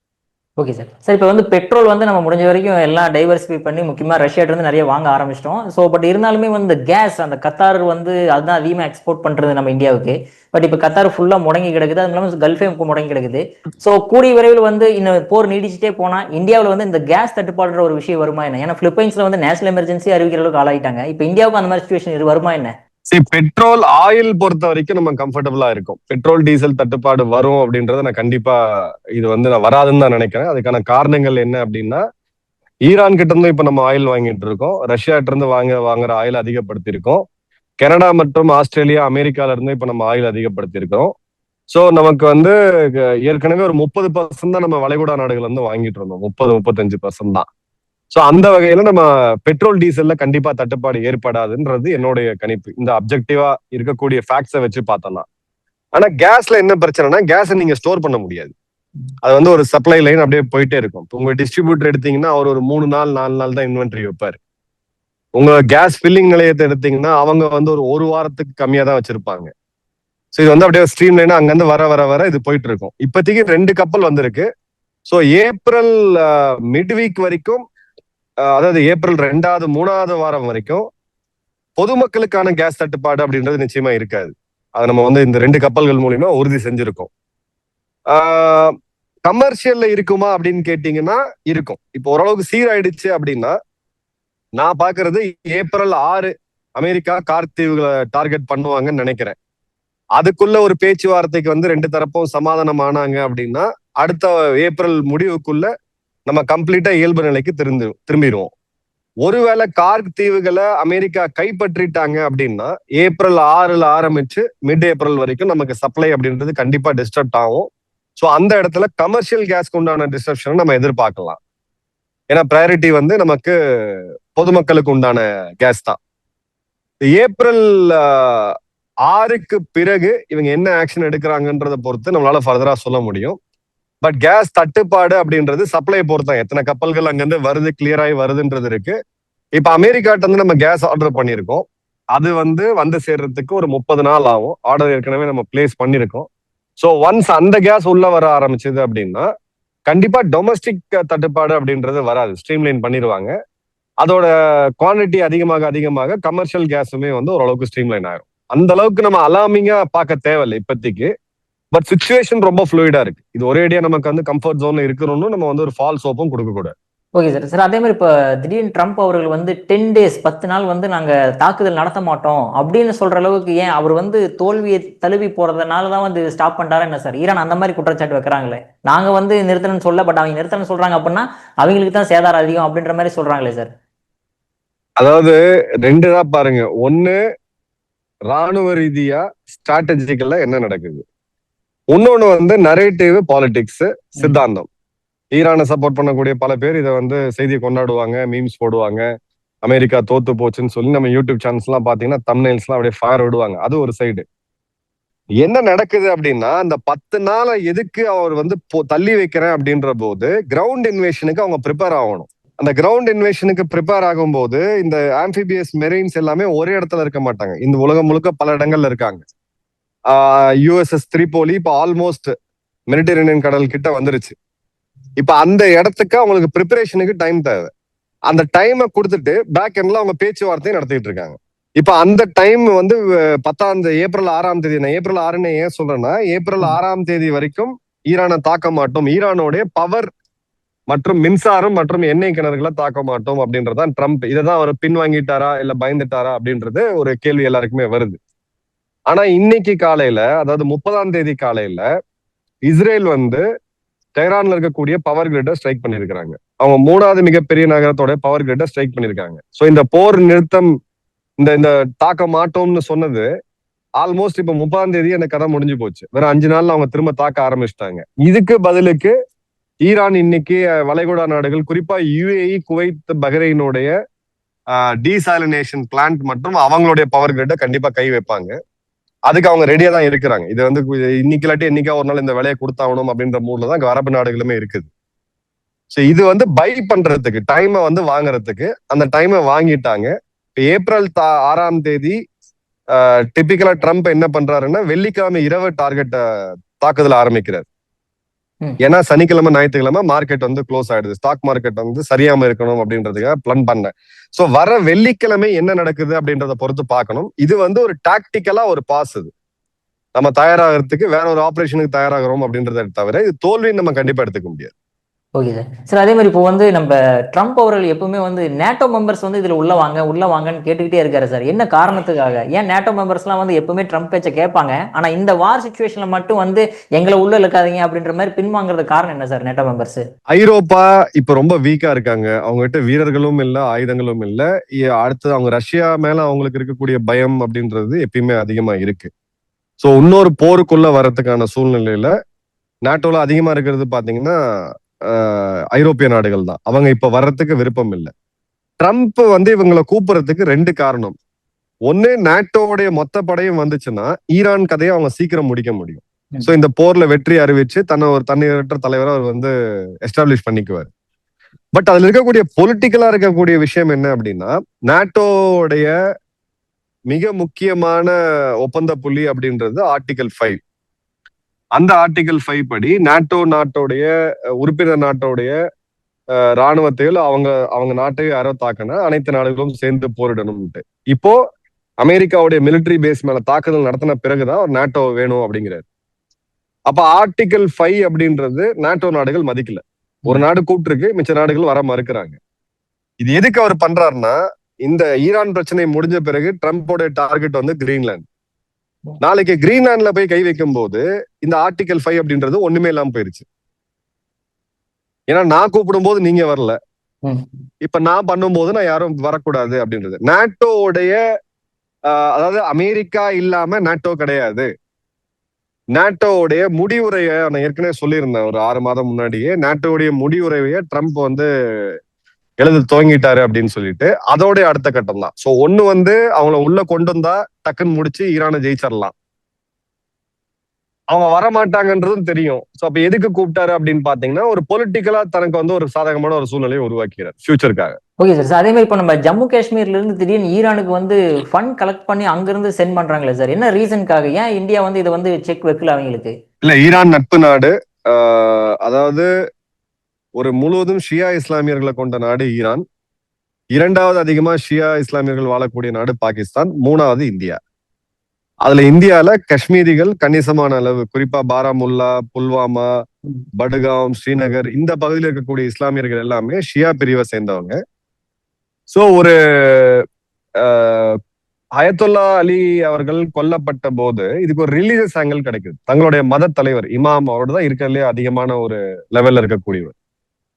Okay sir. சார் இப்போ வந்து பெட்ரோல் வந்து நம்ம முடிஞ்ச வரைக்கும் எல்லாம் டைவர்சிஃபை பண்ணி முக்கியமாக ரஷ்யாட்ட இருந்து நிறைய வாங்க ஆரம்பிச்சிட்டோம். ஸோ பட் இருந்தாலுமே வந்து கேஸ் அந்த கத்தார் வந்து அதுதான் அதிகமாக எக்ஸ்போர்ட் பண்ணுறது நம்ம இந்தியாவுக்கு. பட் இப்போ கத்தார் ஃபுல்லாக முடங்கி கிடக்குது. அது இல்லாமல் கல்ஃபே முடங்கி கிடக்குது. ஸோ கூடிய விரைவில் வந்து இந்த போர் நீடிச்சிட்டே போனால் இந்தியாவில் வந்து இந்த கேஸ் தட்டுப்பாடுற ஒரு விஷயம் வருமா என்ன? ஏன்னா பிலிப்பைன்ஸ்ல வந்து நேஷனல் எமர்ஜென்சி அறிவிக்கிற அளவுக்கு ஆளாயிட்டாங்க. இப்போ இந்தியாவுக்கு அந்த மாதிரி சுச்சுவேஷன் வருமா என்ன? சரி, பெட்ரோல் ஆயில் பொறுத்த வரைக்கும் நம்ம கம்ஃபர்டபுளா இருக்கும். பெட்ரோல் டீசல் தட்டுப்பாடு வரும் அப்படின்றத நான் கண்டிப்பா இது வந்து நான் வராதுன்னு தான் நினைக்கிறேன். அதுக்கான காரணங்கள் என்ன அப்படின்னா, ஈரான் கிட்ட இருந்து இப்ப நம்ம ஆயில் வாங்கிட்டு இருக்கோம். ரஷ்யாட்ட இருந்து வாங்குற ஆயில் அதிகப்படுத்தி இருக்கோம். கனடா மற்றும் ஆஸ்திரேலியா, அமெரிக்கால இருந்து இப்ப நம்ம ஆயில் அதிகப்படுத்தி இருக்கோம். சோ நமக்கு வந்து ஏற்கனவே ஒரு 30% தான் நம்ம வளைகுடா நாடுகள் வந்து வாங்கிட்டு இருந்தோம். 30-35% தான். சோ அந்த வகையில நம்ம பெட்ரோல் டீசல்ல கண்டிப்பா தட்டுப்பாடு ஏற்படாதுன்றது என்னுடைய கணிப்பு. இந்த அப்ஜெக்டிவா இருக்கக்கூடிய ஃபேக்ட்ஸை வச்சு பார்த்தோம்னா. ஆனா கேஸ்ல என்ன பிரச்சனைனா, கேஸை நீங்க ஸ்டோர் பண்ண முடியாது. அது வந்து ஒரு சப்ளை லைன் அப்படியே போயிட்டே இருக்கும். உங்க டிஸ்ட்ரிபியூட்டர் எடுத்தீங்கன்னா அவர் ஒரு 3 நாள் 4 நாள் தான் இன்வென்ட்ரி வைப்பாரு. உங்க கேஸ் ஃபில்லிங் நிலையத்தை எடுத்தீங்கன்னா அவங்க வந்து ஒரு வாரத்துக்கு கம்மியா தான் வச்சிருப்பாங்க. ஸோ இது வந்து அப்படியே ஸ்ட்ரீம் லைனா அங்கிருந்து வர வர வர இது போயிட்டு இருக்கும். இப்போதைக்கு 2 கப்பல் வந்திருக்கு. ஸோ ஏப்ரல் மிட் வீக் வரைக்கும், அதாவது ஏப்ரல் 2வது 3வது வாரம் வரைக்கும் பொதுமக்களுக்கான கேஸ் தட்டுப்பாடு அப்படின்றது நிச்சயமா இருக்காது. அதை நம்ம வந்து இந்த 2 கப்பல்கள் மூலியமா உறுதி செஞ்சிருக்கோம். கமர்ஷியல்ல இருக்குமா அப்படின்னு கேட்டீங்கன்னா இருக்கும். இப்போ ஓரளவுக்கு சீராயிடுச்சு அப்படின்னா, நான் பாக்குறது ஏப்ரல் 6 அமெரிக்கா கார்த்தீவுகளை டார்கெட் பண்ணுவாங்கன்னு நினைக்கிறேன். அதுக்குள்ள ஒரு பேச்சுவார்த்தைக்கு வந்து 2 தரப்பும் சமாதானம் ஆனாங்க அப்படின்னா, அடுத்த ஏப்ரல் முடிவுக்குள்ள நம்ம கம்ப்ளீட்டா இயல்பு நிலைக்கு திரும்பிடுவோம். ஒருவேளை கார்க் தீவுகளை அமெரிக்கா கைப்பற்றிட்டாங்க அப்படின்னா, ஏப்ரல் 6ல ஆரம்பிச்சு மிட் ஏப்ரல் வரைக்கும் நமக்கு சப்ளை அப்படின்றது கண்டிப்பா டிஸ்டர்ப் ஆகும். ஸோ அந்த இடத்துல கமர்ஷியல் கேஸ்க்கு உண்டான டிஸ்டர்ப்ஷன் நம்ம எதிர்பார்க்கலாம். ஏன்னா ப்ரையாரிட்டி வந்து நமக்கு பொதுமக்களுக்கு உண்டான கேஸ் தான். ஏப்ரல் 6க்கு பிறகு இவங்க என்ன ஆக்ஷன் எடுக்கிறாங்கன்றத பொறுத்து நம்மளால ஃபர்தரா சொல்ல முடியும். பட் கேஸ் தட்டுப்பாடு அப்படின்றது சப்ளை பொறுத்தான். எத்தனை கப்பல்கள் அங்கிருந்து வருது, கிளியர் ஆகி வருதுன்றது இருக்கு. இப்ப அமெரிக்காட்ட இருந்து நம்ம கேஸ் ஆர்டர் பண்ணியிருக்கோம். அது வந்து சேர்றதுக்கு ஒரு 30 நாள் ஆகும். ஆர்டர் ஏற்கனவே நம்ம பிளேஸ் பண்ணியிருக்கோம். ஸோ ஒன்ஸ் அந்த கேஸ் உள்ள வர ஆரம்பிச்சது அப்படின்னா கண்டிப்பா டொமஸ்டிக் தட்டுப்பாடு அப்படின்றது வராது, ஸ்ட்ரீம்லைன் பண்ணிடுவாங்க. அதோட குவான்டிட்டி அதிகமாக அதிகமாக கமர்ஷியல் கேஸுமே வந்து ஓரளவுக்கு ஸ்ட்ரீம்லைன் ஆயிரும். அந்த அளவுக்கு நம்ம அலார்மிங்கா பார்க்க தேவையில்லை இப்போதைக்கு. பட் சுச்சுவேஷன் ரொம்ப ஃப்ளூயிடா இருக்கு. இது ஒரேடியா நமக்கு வந்து கம்ஃபர்ட் ஜோன்ல இருக்கணும்னு நம்ம வந்து ஒரு ஃபால்ஸ் ஹோப்பும் கொடுக்க கூடாது. Okay sir. சார் அதே மாதிரி இப்போ திடீர்னு ட்ரம்ப் அவர்கள் வந்து 10 டேஸ் 10 நாள் வந்து நாங்க தாக்குதல் நடத்த மாட்டோம் அப்படின்னு சொல்ற அளவுக்கு ஏன் அவர் வந்து தோல்வியை தழுவி போறதுனால தான் வந்து ஸ்டாப் பண்ணிட்டாரா என்ன சார்? ஈரான் அந்த மாதிரி குற்றச்சாட்டு வைக்கிறாங்களே. நாங்க வந்து நிறுத்தணும்னு சொல்ல, பட் அவங்க நிறுத்தணும்னு சொல்றாங்க அப்படின்னா அவங்களுக்கு தான் சேதாரம் அதிகம் அப்படின்ற மாதிரி சொல்றாங்களே சார். அதாவது 2 தான் பாருங்க. ஒன்னு ராணுவ ரீதியா ஸ்ட்ராட்டஜிக்கல்ல என்ன நடக்குது, இன்னொன்னு வந்து நரேட்டிவ் பாலிடிக்ஸ் சித்தாந்தம். ஈரானை சப்போர்ட் பண்ணக்கூடிய பல பேர் இதை வந்து செய்தியை கொண்டாடுவாங்க, மீம்ஸ் போடுவாங்க, அமெரிக்கா தோத்து போச்சுன்னு சொல்லி நம்ம யூடியூப் சேனல்ஸ் எல்லாம் பாத்தீங்கன்னா தம்ப்நெயில்ஸ் எல்லாம் அப்படியே ஃபயர் விடுவாங்க. அது ஒரு சைடு. என்ன நடக்குது அப்படின்னா அந்த 10 நாளை எதுக்கு அவர் வந்து தள்ளி வைக்கிறேன் அப்படின்ற போது கிரவுண்ட் இன்வேஷனுக்கு அவங்க ப்ரிப்பேர் ஆகணும். அந்த கிரவுண்ட் இன்வேஷனுக்கு ப்ரிப்பேர் ஆகும்போது இந்த ஆம்பிபியஸ் மெரைன்ஸ் எல்லாமே ஒரே இடத்துல இருக்க மாட்டாங்க. இந்த உலகம் முழுக்க பல இடங்கள்ல இருக்காங்க. யூஎஸ்எஸ் திரிபோலி இப்ப ஆல்மோஸ்ட் மெடிட்டரேனியன் கடல் கிட்ட வந்துருச்சு. இப்ப அந்த இடத்துக்கு அவங்களுக்கு ப்ரிப்பரேஷனுக்கு டைம் தேவை. அந்த டைமை கொடுத்துட்டு பேக் எண்ட்ல அவங்க பேச்சுவார்த்தையும் நடத்திட்டு இருக்காங்க. இப்ப அந்த டைம் வந்து ஏப்ரல் 6ஆம் தேதி, நான் ஏப்ரல் 6ன்னு ஏன் சொல்றேன்னா ஏப்ரல் 6ஆம் தேதி வரைக்கும் ஈரானை தாக்க மாட்டோம், ஈரானோடைய பவர் மற்றும் மின்சாரம் மற்றும் எண்ணெய் கிணறுகளை தாக்க மாட்டோம் அப்படின்றதான் ட்ரம்ப். இதைதான் அவர் பின்வாங்கிட்டாரா இல்ல பயந்துட்டாரா அப்படின்றது ஒரு கேள்வி எல்லாருக்குமே வருது. ஆனா இன்னைக்கு காலையில, அதாவது 30ஆம் தேதி காலையில இஸ்ரேல் வந்து டெஹ்ரான்ல இருக்கக்கூடிய பவர் கிரிட்டை ஸ்ட்ரைக் பண்ணிருக்காங்க. அவங்க 3வது மிகப்பெரிய நகரத்தோட பவர் கிரிட்டை ஸ்ட்ரைக் பண்ணிருக்காங்க. சோ இந்த போர் நிறுத்தம், இந்த தாக்க மாட்டோம்னு சொன்னது ஆல்மோஸ்ட் இப்ப 30ஆம் தேதி அந்த கதை முடிஞ்சு போச்சு. வெறும் 5 நாள்ல அவங்க திரும்ப தாக்க ஆரம்பிச்சிட்டாங்க. இதுக்கு பதிலுக்கு ஈரான் இன்னைக்கு வளைகுடா நாடுகள், குறிப்பா யுஏஇ, குவைத், பஹ்ரைனுடைய டீசாலினேஷன் பிளான்ட் மற்றும் அவங்களுடைய பவர் கிரிட்டை கண்டிப்பா கை வைப்பாங்க. அதுக்கு அவங்க ரெடியா தான் இருக்கிறாங்க. இது வந்து இன்னைக்கு இல்லாட்டி என்னைக்கா ஒரு நாள் இந்த வேலையை கொடுத்தாகணும் அப்படின்ற மூட்ல தான் அரபு நாடுகளுமே இருக்குது. ஸோ இது வந்து பை பண்றதுக்கு, டைமை வந்து வாங்குறதுக்கு அந்த டைமை வாங்கிட்டாங்க. இப்போ ஏப்ரல் 6ஆம் தேதி டிபிக்கலா ட்ரம்ப் என்ன பண்றாருன்னா வெள்ளிக்கிழமை இரவு டார்கெட் தாக்குதல் ஆரம்பிக்கிறார். ஏன்னா சனிக்கிழமை ஞாயிற்றுக்கிழமை மார்க்கெட் வந்து க்ளோஸ் ஆயிடுது, ஸ்டாக் மார்க்கெட் வந்து சரியாம இருக்கணும் அப்படின்றதுக்காக பிளான் பண்ணேன். சோ வர வெள்ளிக்கிழமை என்ன நடக்குது அப்படின்றத பொறுத்து பார்க்கணும். இது வந்து ஒரு டாக்டிக்கலா ஒரு பாஸ். இது நம்ம தயாராகிறதுக்கு வேற ஒரு ஆபரேஷனுக்கு தயாராகிறோம் அப்படின்றத தவிர இது தோல்வின்னு நம்ம கண்டிப்பா எடுத்துக்க முடியாது. Okay sir. சார் அதே மாதிரி இப்போ வந்து நம்ம ட்ரம்ப் அவர்கள் எப்பவுமே வந்து நேட்டோ மெம்பர்ஸ் வந்து இதுல உள்ள வாங்கன்னு கேட்டுக்கிட்டே இருக்காரு சார். என்ன காரணத்துக்காக? ஏன் நேட்டோ மெம்பர்ஸ்லாம் வந்து எப்பவுமே ட்ரம்ப் பேச்சை கேட்பாங்க, ஆனா இந்த வார் சிச்சுவேஷன்ல மட்டும் வந்து எங்களை உள்ள இழுக்காதீங்க அப்படின்ற மாதிரி பின்வாங்குறது காரணம் என்ன சார் நேட்டோ மெம்பர்ஸ்? ஐரோப்பா இப்ப ரொம்ப வீக்கா இருக்காங்க. அவங்க கிட்ட வீரர்களும் இல்ல, ஆயுதங்களும் இல்ல. அடுத்து அவங்க ரஷ்யா மேல அவங்களுக்கு இருக்கக்கூடிய பயம் அப்படின்றது எப்பயுமே அதிகமா இருக்கு. சோ இன்னொரு போருக்குள்ள வர்றதுக்கான சூழ்நிலையில நேட்டோல அதிகமா இருக்கிறது பாத்தீங்கன்னா ஐரோப்பிய நாடுகள் தான். அவங்க இப்ப வர்றதுக்கு விருப்பம் இல்லை. ட்ரம்ப் வந்து இவங்களை கூப்பிடுறதுக்கு 2 காரணம். ஒண்ணு, நேட்டோடைய மொத்த படையும் வந்துச்சுன்னா ஈரான் கதையை அவங்க சீக்கிரம் முடிக்க முடியும். சோ இந்த போர்ல வெற்றி அறிவிச்சு ஒரு தன்னிகரற்ற தலைவரை அவர் வந்து எஸ்டாப்ளிஷ் பண்ணிக்குவார். பட் அதுல இருக்கக்கூடிய பொலிட்டிக்கலா இருக்கக்கூடிய விஷயம் என்ன அப்படின்னா, நேட்டோடைய மிக முக்கியமான ஒப்பந்த புள்ளி அப்படின்றது ஆர்டிகல் 5. அந்த ஆர்டிகல் 5 படி நாட்டோ நாட்டோடைய உறுப்பினர் நாட்டோடைய ராணுவத்தையோ அவங்க நாட்டையோ யாரோ தாக்கினா அனைத்து நாடுகளும் சேர்ந்து போரிடணும்ட்டு. இப்போ அமெரிக்காவுடைய மிலிட்டரி பேஸ் மேல தாக்குதல் நடத்தின பிறகுதான் ஒரு நாட்டோ வேணும் அப்படிங்கிறாரு. அப்ப ஆர்டிகல் 5 அப்படின்றது நாட்டோ நாடுகள் மதிக்கல. ஒரு நாடு கூப்பிட்டுருக்கு, மிச்ச நாடுகள் வர மறுக்கிறாங்க. இது எதுக்கு அவர் பண்றாருன்னா, இந்த ஈரான் பிரச்சனை முடிஞ்ச பிறகு ட்ரம்போட டார்கெட் வந்து கிரீன்லாந்து. நாளைக்கு கிரீன்லாந்துல போய் கை வைக்கும் போது இந்த ஆர்டிகல் 5 அப்படின்றது ஒண்ணுமே இல்லாம போயிருச்சு. ஏன்னா நான் கூப்பிடும் போது நீங்க வரல, இப்ப நான் பண்ணும் போது நான் யாரும் வரக்கூடாது அப்படின்றது. நாட்டோடைய அதாவது அமெரிக்கா இல்லாம நாட்டோ கிடையாது. நாட்டோடைய முடிவுரையை நான் ஏற்கனவே சொல்லியிருந்தேன் ஒரு 6 மாதம் முன்னாடியே. நாட்டோடைய முடிவுரையை ட்ரம்ப் வந்து எழுத துவங்கிட்டாரு அப்படின்னு சொல்லிட்டு அதோடைய அடுத்த கட்டம் தான். சோ ஒண்ணு வந்து அவங்கள உள்ள கொண்டு வந்தா டக்குன்னு முடிச்சு ஈரானை ஜெயிச்சிடலாம். அவங்க வரமாட்டாங்கன்றதும் தெரியும். சோ அப்ப எதுக்கு கூப்பிட்டாரு அப்படின்னு பாத்தீங்கன்னா, ஒரு பொலிட்டிக்கலா தனக்கு வந்து ஒரு சாதகமான ஒரு சூழ்நிலையை உருவாக்கிறார் ஃபியூச்சருக்காக. Okay sir. அதே மாதிரி இப்போ நம்ம ஜம்மு காஷ்மீர்ல இருந்து திடீர்னு ஈரானுக்கு வந்து ஃபண்ட் கலெக்ட் பண்ணி அங்கிருந்து சென்ட் பண்றாங்களே சார், என்ன ரீசனுக்காக? ஏன் இந்தியா வந்து இதை வந்து செக் வைக்கல அவங்களுக்கு? இல்ல, ஈரான் நட்பு நாடு. அதாவது ஒரு முழுவதும் ஷியா இஸ்லாமியர்களை கொண்ட நாடு ஈரான். இரண்டாவது அதிகமா ஷியா இஸ்லாமியர்கள் வாழக்கூடிய நாடு பாகிஸ்தான். மூணாவது இந்தியா. அதுல இந்தியால காஷ்மீரிகள் கணிசமான அளவு, குறிப்பா பாராமுல்லா, புல்வாமா, படுகாம், ஸ்ரீநகர் இந்த பகுதியில் இருக்கக்கூடிய இஸ்லாமியர்கள் எல்லாமே ஷியா பிரிவை சேர்ந்தவங்க. சோ ஒரு அயத்துல்லா அலி அவர்கள் கொல்லப்பட்ட போது இதுக்கு ஒரு ரிலீஜியஸ் ஆங்கிள் கிடைக்குது. தங்களுடைய மத தலைவர் இமாம் அவரோட தான் இருக்கிறதுலே அதிகமான ஒரு லெவல்ல இருக்கக்கூடியவர்.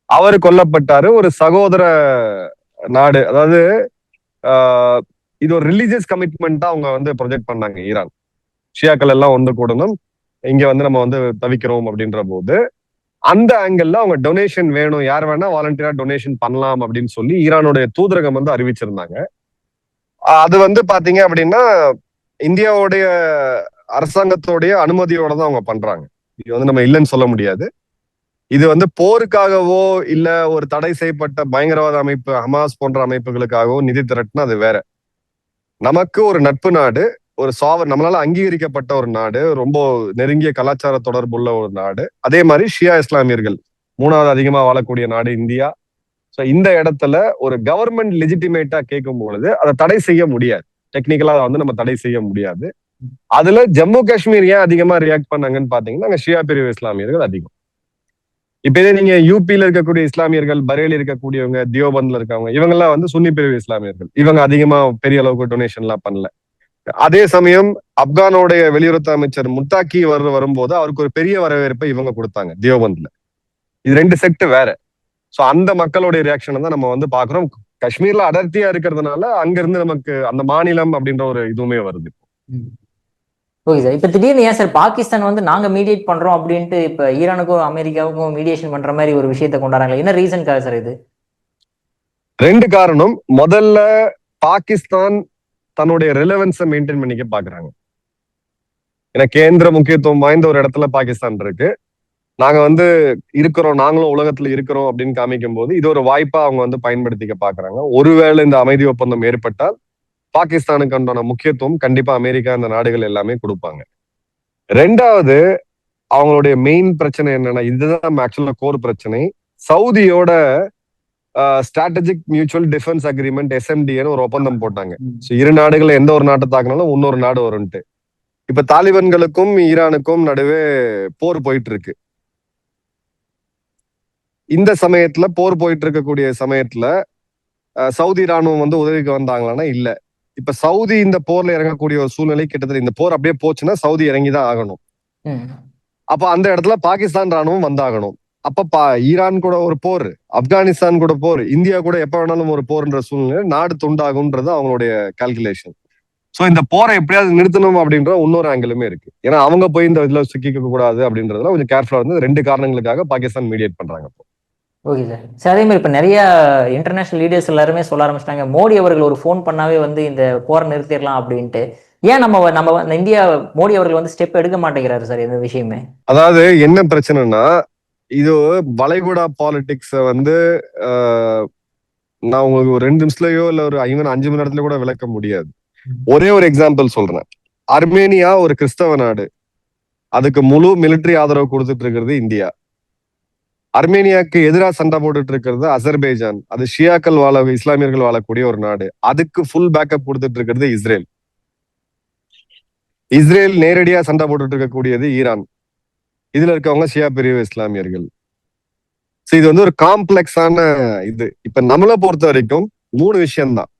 அவர் கொல்லப்பட்டாரு. ஒரு சகோதர நாடு, அதாவது இது ஒரு ரிலீஜியஸ் கமிட்மெண்டா அவங்க வந்து ப்ரொஜெக்ட் பண்ணாங்க ஈரான். ஷியாக்கள் எல்லாம் ஒன்று கூடணும், இங்க வந்து நம்ம வந்து தவிக்கிறோம் அப்படின்ற போது அந்த ஆங்கிள் அவங்க டொனேஷன் வேணும், யார் வேணா வாலண்டியரா டொனேஷன் பண்ணலாம் அப்படின்னு சொல்லி ஈரானுடைய தூதரகம் வந்து அறிவிச்சிருந்தாங்க. அது வந்து பாத்தீங்க அப்படின்னா இந்தியாவுடைய அரசாங்கத்தோடைய அனுமதியோட தான் அவங்க பண்றாங்க. இது வந்து நம்ம இல்லைன்னு சொல்ல முடியாது. இது வந்து போருக்காகவோ இல்ல ஒரு தடை செய்யப்பட்ட பயங்கரவாத அமைப்பு ஹமாஸ் போன்ற அமைப்புகளுக்காகவோ நிதி திரட்டுனா அது வேற. நமக்கு ஒரு நட்பு நாடு, ஒரு நம்மளால அங்கீகரிக்கப்பட்ட ஒரு நாடு, ரொம்ப நெருங்கிய கலாச்சார தொடர்புள்ள ஒரு நாடு. அதே மாதிரி ஷியா இஸ்லாமியர்கள் மூணாவது அதிகமா வாழக்கூடிய நாடு இந்தியா. ஸோ இந்த இடத்துல ஒரு கவர்மெண்ட் லெஜிட்டிமேட்டா கேட்கும் பொழுது அதை தடை செய்ய முடியாது. டெக்னிக்கலா வந்து நம்ம தடை செய்ய முடியாது. அதுல ஜம்மு காஷ்மீர் ஏன் அதிகமா ரியாக்ட் பண்ணாங்கன்னு பாத்தீங்கன்னா அங்க ஷியா பிரிவு இஸ்லாமியர்கள் அதிகம். இப்ப இதே நீங்க யூபியில இருக்கக்கூடிய இஸ்லாமியர்கள், பரேலி இருக்கக்கூடியவங்க, தியோபந்த்ல இருக்கவங்க, இவங்க எல்லாம் வந்து சுன்னி பிரிவு இஸ்லாமியர்கள். இவங்க அதிகமா பெரிய அளவுக்கு டொனேஷன் எல்லாம் பண்ணல. அதே சமயம் ஆப்கானோடைய வெளியுறவு அமைச்சர் முத்தாக்கி வரும்போது அவருக்கு ஒரு பெரிய வரவேற்பை இவங்க கொடுத்தாங்க தியோபந்த்ல. இது ரெண்டு செக்ட் வேற. சோ அந்த மக்களுடைய ரியாக்ஷனை தான் நம்ம வந்து பாக்குறோம். காஷ்மீர்ல அடர்த்தியா இருக்கிறதுனால அங்க இருந்து நமக்கு அந்த மாநிலம் அப்படின்ற ஒரு இதுவுமே வருது. Okay sir. இப்ப திடீர்னு ஏன் சார் பாகிஸ்தான் வந்து நாங்க மீடியேட் பண்றோம் அப்படின்ட்டு இப்ப ஈரானுக்கும் அமெரிக்காவுக்கும் மீடியேஷன் பண்ற மாதிரி ஒரு விஷயத்த கொண்டாடுறாங்களே, என்ன ரீசன்காக சார் இது? ரெண்டு காரணம். முதல்ல பாகிஸ்தான் தன்னுடைய ரெலவன்ஸை மெயின்டைன் பண்ணிக்க பாக்குறாங்க. ஏன்னா கேந்திர முக்கியத்துவம் வாய்ந்த ஒரு இடத்துல பாகிஸ்தான் இருக்கு. நாங்க வந்து இருக்கிறோம், நாங்களும் உலகத்துல இருக்கிறோம் அப்படின்னு காமிக்கும் போது இது ஒரு வாய்ப்பா அவங்க வந்து பயன்படுத்திக்க பாக்குறாங்க. ஒருவேளை இந்த அமைதி ஒப்பந்தம் ஏற்பட்டால் பாகிஸ்தானுக்கு உண்டான முக்கியத்துவம் கண்டிப்பா அமெரிக்கா இந்த நாடுகள் எல்லாமே கொடுப்பாங்க. ரெண்டாவது, அவங்களுடைய மெயின் பிரச்சனை என்னன்னா, இதுதான் ஆக்சுவலா கோர் பிரச்சனை. சவுதியோட ஸ்ட்ராட்டஜிக் மியூச்சுவல் டிஃபென்ஸ் அக்ரிமெண்ட் SMDன்னு ஒரு ஒப்பந்தம் போட்டாங்க. இரு நாடுகள் எந்த ஒரு நாட்டை தாக்கினாலும் இன்னொரு நாடு வரும்ட்டு. இப்ப தாலிபான்களுக்கும் ஈரானுக்கும் நடுவே போர் போயிட்டு இருக்கு. இந்த சமயத்துல போர் போயிட்டு இருக்கக்கூடிய சமயத்துல சவுதி ராணுவம் வந்து உதவிக்கு வந்தாங்களான்னா இல்ல. இப்ப சவுதி இந்த போர்ல இறங்கக்கூடிய ஒரு சூழ்நிலை கிட்டத்தட்ட இந்த போர் அப்படியே போச்சுன்னா சவுதி இறங்கிதான் ஆகணும். அப்ப அந்த இடத்துல பாகிஸ்தான் ராணுவம் வந்தாகணும். அப்ப ஈரான் கூட ஒரு போர், ஆப்கானிஸ்தான் கூட போர், இந்தியா கூட எப்ப வேணாலும் ஒரு போர்ன்ற சூழ்நிலை நாடு துண்டாகும்ன்றது அவங்களுடைய கால்குலேஷன். சோ இந்த போரை எப்படியாவது நிறுத்தணும் அப்படின்ற இன்னொரு ஆங்கிளுமே இருக்கு. ஏன்னா அவங்க போய் இந்த இதுல சிக்கிக்க கூடாது அப்படின்றதுல கொஞ்சம் கேர்ஃபுல்லா இருந்து ரெண்டு காரணங்களுக்காக பாகிஸ்தான் மீடியேட் பண்றாங்க. Okay sir. சார் அதே மாதிரி இப்ப நிறைய இன்டர்நேஷனல் லீடர்ஸ் எல்லாருமே சொல்ல ஆரம்பிச்சிட்டாங்க, மோடி அவர்கள் ஒரு ஃபோன் பண்ணாவே வந்து இந்த போரை நிறுத்திடலாம் அப்படின்ட்டு. ஏன் நம்ம இந்தியா மோடி அவர்கள் வந்து ஸ்டெப் எடுக்க மாட்டேங்கிறாரு சார் இந்த விஷயமே? அதாவது என்ன பிரச்சனைனா, இது வளைகுடா பாலிடிக்ஸ வந்து நான் உங்களுக்கு ஒரு 2 நிமிஷத்துலயோ இல்ல ஒரு 5 மணி நேரத்துல கூட விளக்க முடியாது. ஒரே ஒரு எக்ஸாம்பிள் சொல்றேன். அர்மேனியா ஒரு கிறிஸ்தவ நாடு, அதுக்கு முழு மிலிட்டரி ஆதரவு கொடுத்துட்டு இருக்கிறது இந்தியா. அர்மேனியாவுக்கு எதிராக சண்டை போட்டுட்டு இருக்கிறது அசர்பைஜான், அது ஷியாக்கள் இஸ்லாமியர்கள் வாழக்கூடிய ஒரு நாடு. அதுக்கு ஃபுல் பேக்கப் கொடுத்துட்டு இருக்கிறது இஸ்ரேல். இஸ்ரேல் நேரடியா சண்டை போட்டுட்டு இருக்கக்கூடியது ஈரான். இதுல இருக்கவங்க ஷியா பிரிவு இஸ்லாமியர்கள். இது வந்து ஒரு காம்ப்ளெக்ஸான இது. இப்ப நம்மளை பொறுத்த வரைக்கும் 3 விஷயம்தான்.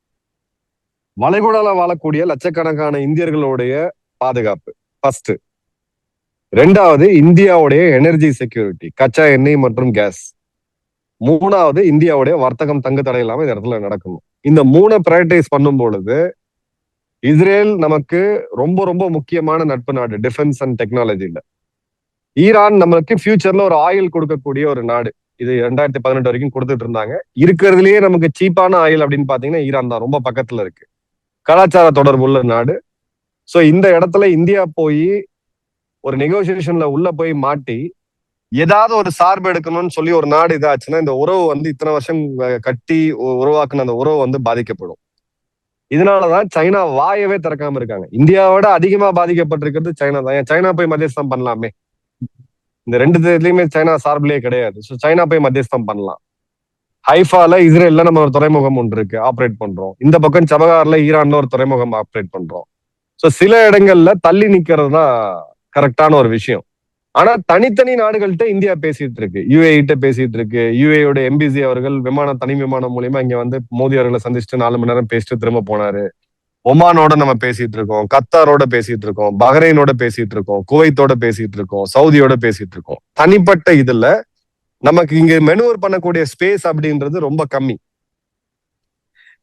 வளைகுடால வாழக்கூடிய லட்சக்கணக்கான இந்தியர்களுடைய பாதுகாப்பு ஃபர்ஸ்ட். ரெண்டாவது, இந்தியாவுடைய எனர்ஜி செக்யூரிட்டி, கச்சா எண்ணெய் மற்றும் கேஸ். மூணாவது, இந்தியாவுடைய வர்த்தகம் தங்கு தடை இல்லாம இந்த இடத்துல நடக்கணும். இந்த 3 பிரைவேடைஸ் பண்ணும் பொழுது இஸ்ரேல் நமக்கு ரொம்ப ரொம்ப முக்கியமான நட்பு நாடு டிஃபென்ஸ் அண்ட் டெக்னாலஜில. ஈரான் நமக்கு ஃபியூச்சர்ல ஒரு ஆயில் கொடுக்கக்கூடிய ஒரு நாடு. இது 2018 வரைக்கும் கொடுத்துட்டு இருந்தாங்க. இருக்கிறதுலயே நமக்கு சீப்பான ஆயில் அப்படின்னு பாத்தீங்கன்னா ஈரான் தான், ரொம்ப பக்கத்துல இருக்கு. கலாச்சார தொடர்புள்ள நாடு. சோ இந்த இடத்துல இந்தியா போய் ஒரு நெகோசியேஷன்ல உள்ள போய் மாட்டி ஏதாவது ஒரு சார்பு எடுக்கணும்னு சொல்லி ஒரு நாடு இதாச்சுன்னா இந்த உறவு வந்து இத்தனை வருஷம் கட்டி உருவாக்குன அந்த உறவு வந்து பாதிக்கப்படும். இதனாலதான் சைனா வாயவே திறக்காம இருக்காங்க. இந்தியாவோட அதிகமா பாதிக்கப்பட்டிருக்கிறது சைனா தான். ஏன் சைனா போய் மத்தியஸ்தம் பண்ணலாமே? இந்த ரெண்டு இதுலயுமே சைனா சார்பிலேயே கிடையாது. ஸோ சைனா போய் மத்தியஸ்தம் பண்ணலாம். ஹைஃபால இஸ்ரேல்ல நம்ம ஒரு துறைமுகம் ஒன்று இருக்கு, ஆப்ரேட் பண்றோம். இந்த பக்கம் சபகார்ல ஈரான்ல ஒரு துறைமுகம் ஆப்ரேட் பண்றோம். ஸோ சில இடங்கள்ல தள்ளி நிக்கிறது தான் கரெக்டான ஒரு விஷயம். ஆனா தனித்தனி நாடுகள்கிட்ட இந்தியா பேசிட்டு இருக்கு, யுஏஇ கிட்ட பேசிட்டு இருக்கு. யுஏயோட எம்பிசி அவர்கள் தனி விமானம் மூலியமா இங்க வந்து மோடி அவர்களை சந்திச்சுட்டு 4 மணி நேரம் பேசிட்டு திரும்ப போனாரு. ஒமானோட நம்ம பேசிட்டு இருக்கோம், கத்தாரோட பேசிட்டு இருக்கோம், பஹ்ரைனோட பேசிட்டு இருக்கோம், குவைத்தோட பேசிட்டு இருக்கோம், சவுதியோட பேசிட்டு இருக்கோம். தனிப்பட்ட இதுல நமக்கு இங்க மெனுவர் பண்ணக்கூடிய ஸ்பேஸ் அப்படின்றது ரொம்ப கம்மி.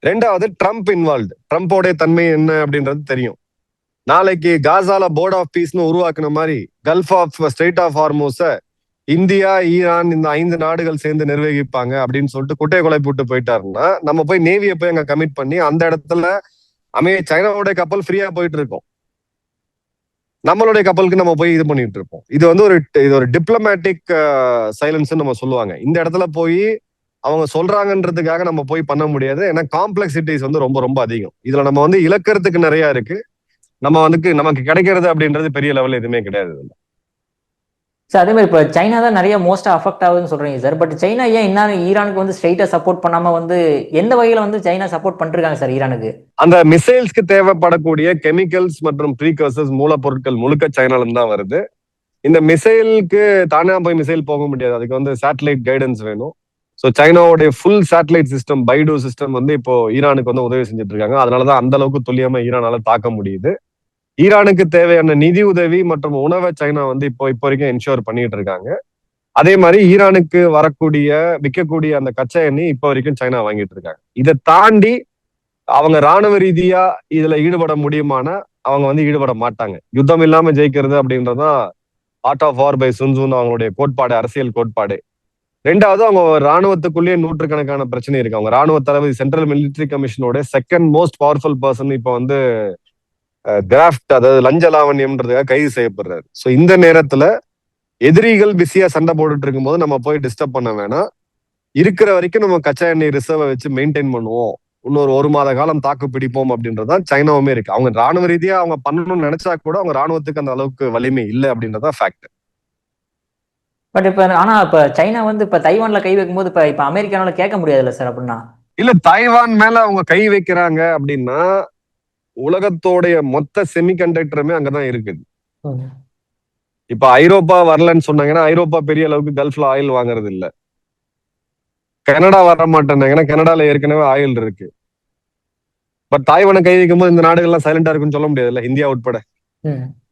ரெண்டாவது ட்ரம்ப் இன்வால்வ்டு. ட்ரம்போடைய தன்மை என்ன அப்படின்றது தெரியும். நாளைக்கு காசால போர்ட் ஆஃப் பீஸ்னு உருவாக்குன மாதிரி gulf of strait of Hormuz India, Iran இந்த 5 நாடுகள் சேர்ந்து நிர்வகிப்பாங்க அப்படின்னு சொல்லிட்டு குட்டையை கொலை போட்டு போயிட்டாருன்னா நம்ம போய் நேவியை போய் அங்க கமிட் பண்ணி அந்த இடத்துல சைனாவோட கப்பல் ஃப்ரீயா போயிட்டு இருக்கோம், நம்மளுடைய கப்பலுக்கு நம்ம போய் இது பண்ணிட்டு இருப்போம். இது வந்து ஒரு டிப்ளமேட்டிக் சைலன்ஸ் நம்ம சொல்லுவாங்க. இந்த இடத்துல போய் அவங்க சொல்றாங்கன்றதுக்காக நம்ம போய் பண்ண முடியாது. ஏன்னா காம்ப்ளெக்சிட்டிஸ் வந்து ரொம்ப ரொம்ப அதிகம். இதுல நம்ம வந்து இழக்கிறதுக்கு நிறைய இருக்கு. நமக்கு கிடைக்கிறது அப்படின்றது பெரிய லெவல்ல எதுவுமே கிடையாது. சார் அதே மாதிரி இப்போ சைனா தான் நிறைய மோஸ்டா அஃபெக்ட் ஆகுதுன்னு சொல்றீங்க சார். பட் சைனா ஏன் இன்னும் ஈரானுக்கு வந்து ஸ்ட்ரைட்டா சப்போர்ட் பண்ணாம வந்து எந்த வகையில வந்து சைனா சப்போர்ட் பண்ணிருக்காங்க சார் ஈரானுக்கு? அந்த மிசைல்ஸ்க்கு தேவைப்படக்கூடிய கெமிக்கல்ஸ் மற்றும் ப்ரீகர்சர்ஸ் மூலப்பொருட்கள் முழுக்க சைனால இருந்து தான் வருது. இந்த மிசைலுக்கு தானே போய் மிசைல் போக முடியாது, அதுக்கு வந்து சேட்டலைட் கைடன்ஸ் வேணும். ஸோ சைனாவுடைய full satellite system, Beidou system வந்து இப்போ ஈரானுக்கு வந்து உதவி செஞ்சுட்டு இருக்காங்க. அதனாலதான் அந்த அளவுக்கு துல்லியமா ஈரானால தாக்க முடியுது. ஈரானுக்கு தேவையான நிதி உதவி மற்றும் உணவை சைனா வந்து இப்போ வரைக்கும் என்ஷோர் பண்ணிட்டு இருக்காங்க. அதே மாதிரி ஈரானுக்கு விற்கக்கூடிய அந்த கச்சா எண்ணெய் இப்போ வரைக்கும் சைனா வாங்கிட்டு இருக்காங்க. இதை தாண்டி அவங்க ராணுவ ரீதியா இதுல ஈடுபட முடியுமானா அவங்க வந்து ஈடுபட மாட்டாங்க. யுத்தம் இல்லாம ஜெயிக்கிறது அப்படின்றதுதான் art of war by Sun Tzu அவங்களுடைய கோட்பாடு, அரசியல் கோட்பாடு. ரெண்டாவது அவங்க ராணுவத்துக்குள்ளேயே நூற்றுக்கணக்கான பிரச்சனை இருக்கு. அவங்க ராணுவ தளபதி சென்ட்ரல் மிலிட்டரி கமிஷனோட செகண்ட் மோஸ்ட் பவர்ஃபுல் பர்சன் இப்போ வந்து கிராஃப்ட், அதாவது லஞ்ச லாவண்யம்ன்றதுக்காக கைது செய்யப்படுறாரு. ஸோ இந்த நேரத்துல எதிரிகள் பிஸியா சண்டை போட்டுட்டு இருக்கும் போது நம்ம போய் டிஸ்டர்ப் பண்ண வேணாம். இருக்கிற வரைக்கும் நம்ம கச்சா எண்ணெய் ரிசர்வை வச்சு மெயின்டைன் பண்ணுவோம், இன்னொரு 1 மாத காலம் தாக்கு பிடிப்போம் அப்படின்றதான் சைனாவுமே இருக்கு. அவங்க ராணுவ ரீதியா அவங்க பண்ணணும்னு நினைச்சா கூட அவங்க ராணுவத்துக்கு அந்த அளவுக்கு வலிமை இல்லை அப்படின்றதான் ஃபேக்ட். பட் இப்ப சைனா வந்து இப்ப தைவான்ல கை வைக்கும் போது இப்ப அமெரிக்கானால கேட்க முடியாதுல்ல சார் அப்படின்னா? இல்ல, தைவான் மேல அவங்க கை வைக்கிறாங்க அப்படின்னா உலகத்தோடைய மொத்த செமிகண்டக்டருமே அங்கதான் இருக்குது. இப்ப ஐரோப்பா வரலன்னு சொன்னாங்கன்னா ஐரோப்பா பெரிய அளவுக்கு கல்ஃப்ல ஆயில் வாங்குறது இல்ல. கனடா வர மாட்டேன்னாங்கன்னா கனடால ஏற்கனவே ஆயில் இருக்கு. பட் தாய்வானை கை வைக்கும் போது இந்த நாடுகள்லாம் சைலண்டா இருக்குன்னு சொல்ல முடியாதுல்ல, இந்தியா உட்பட.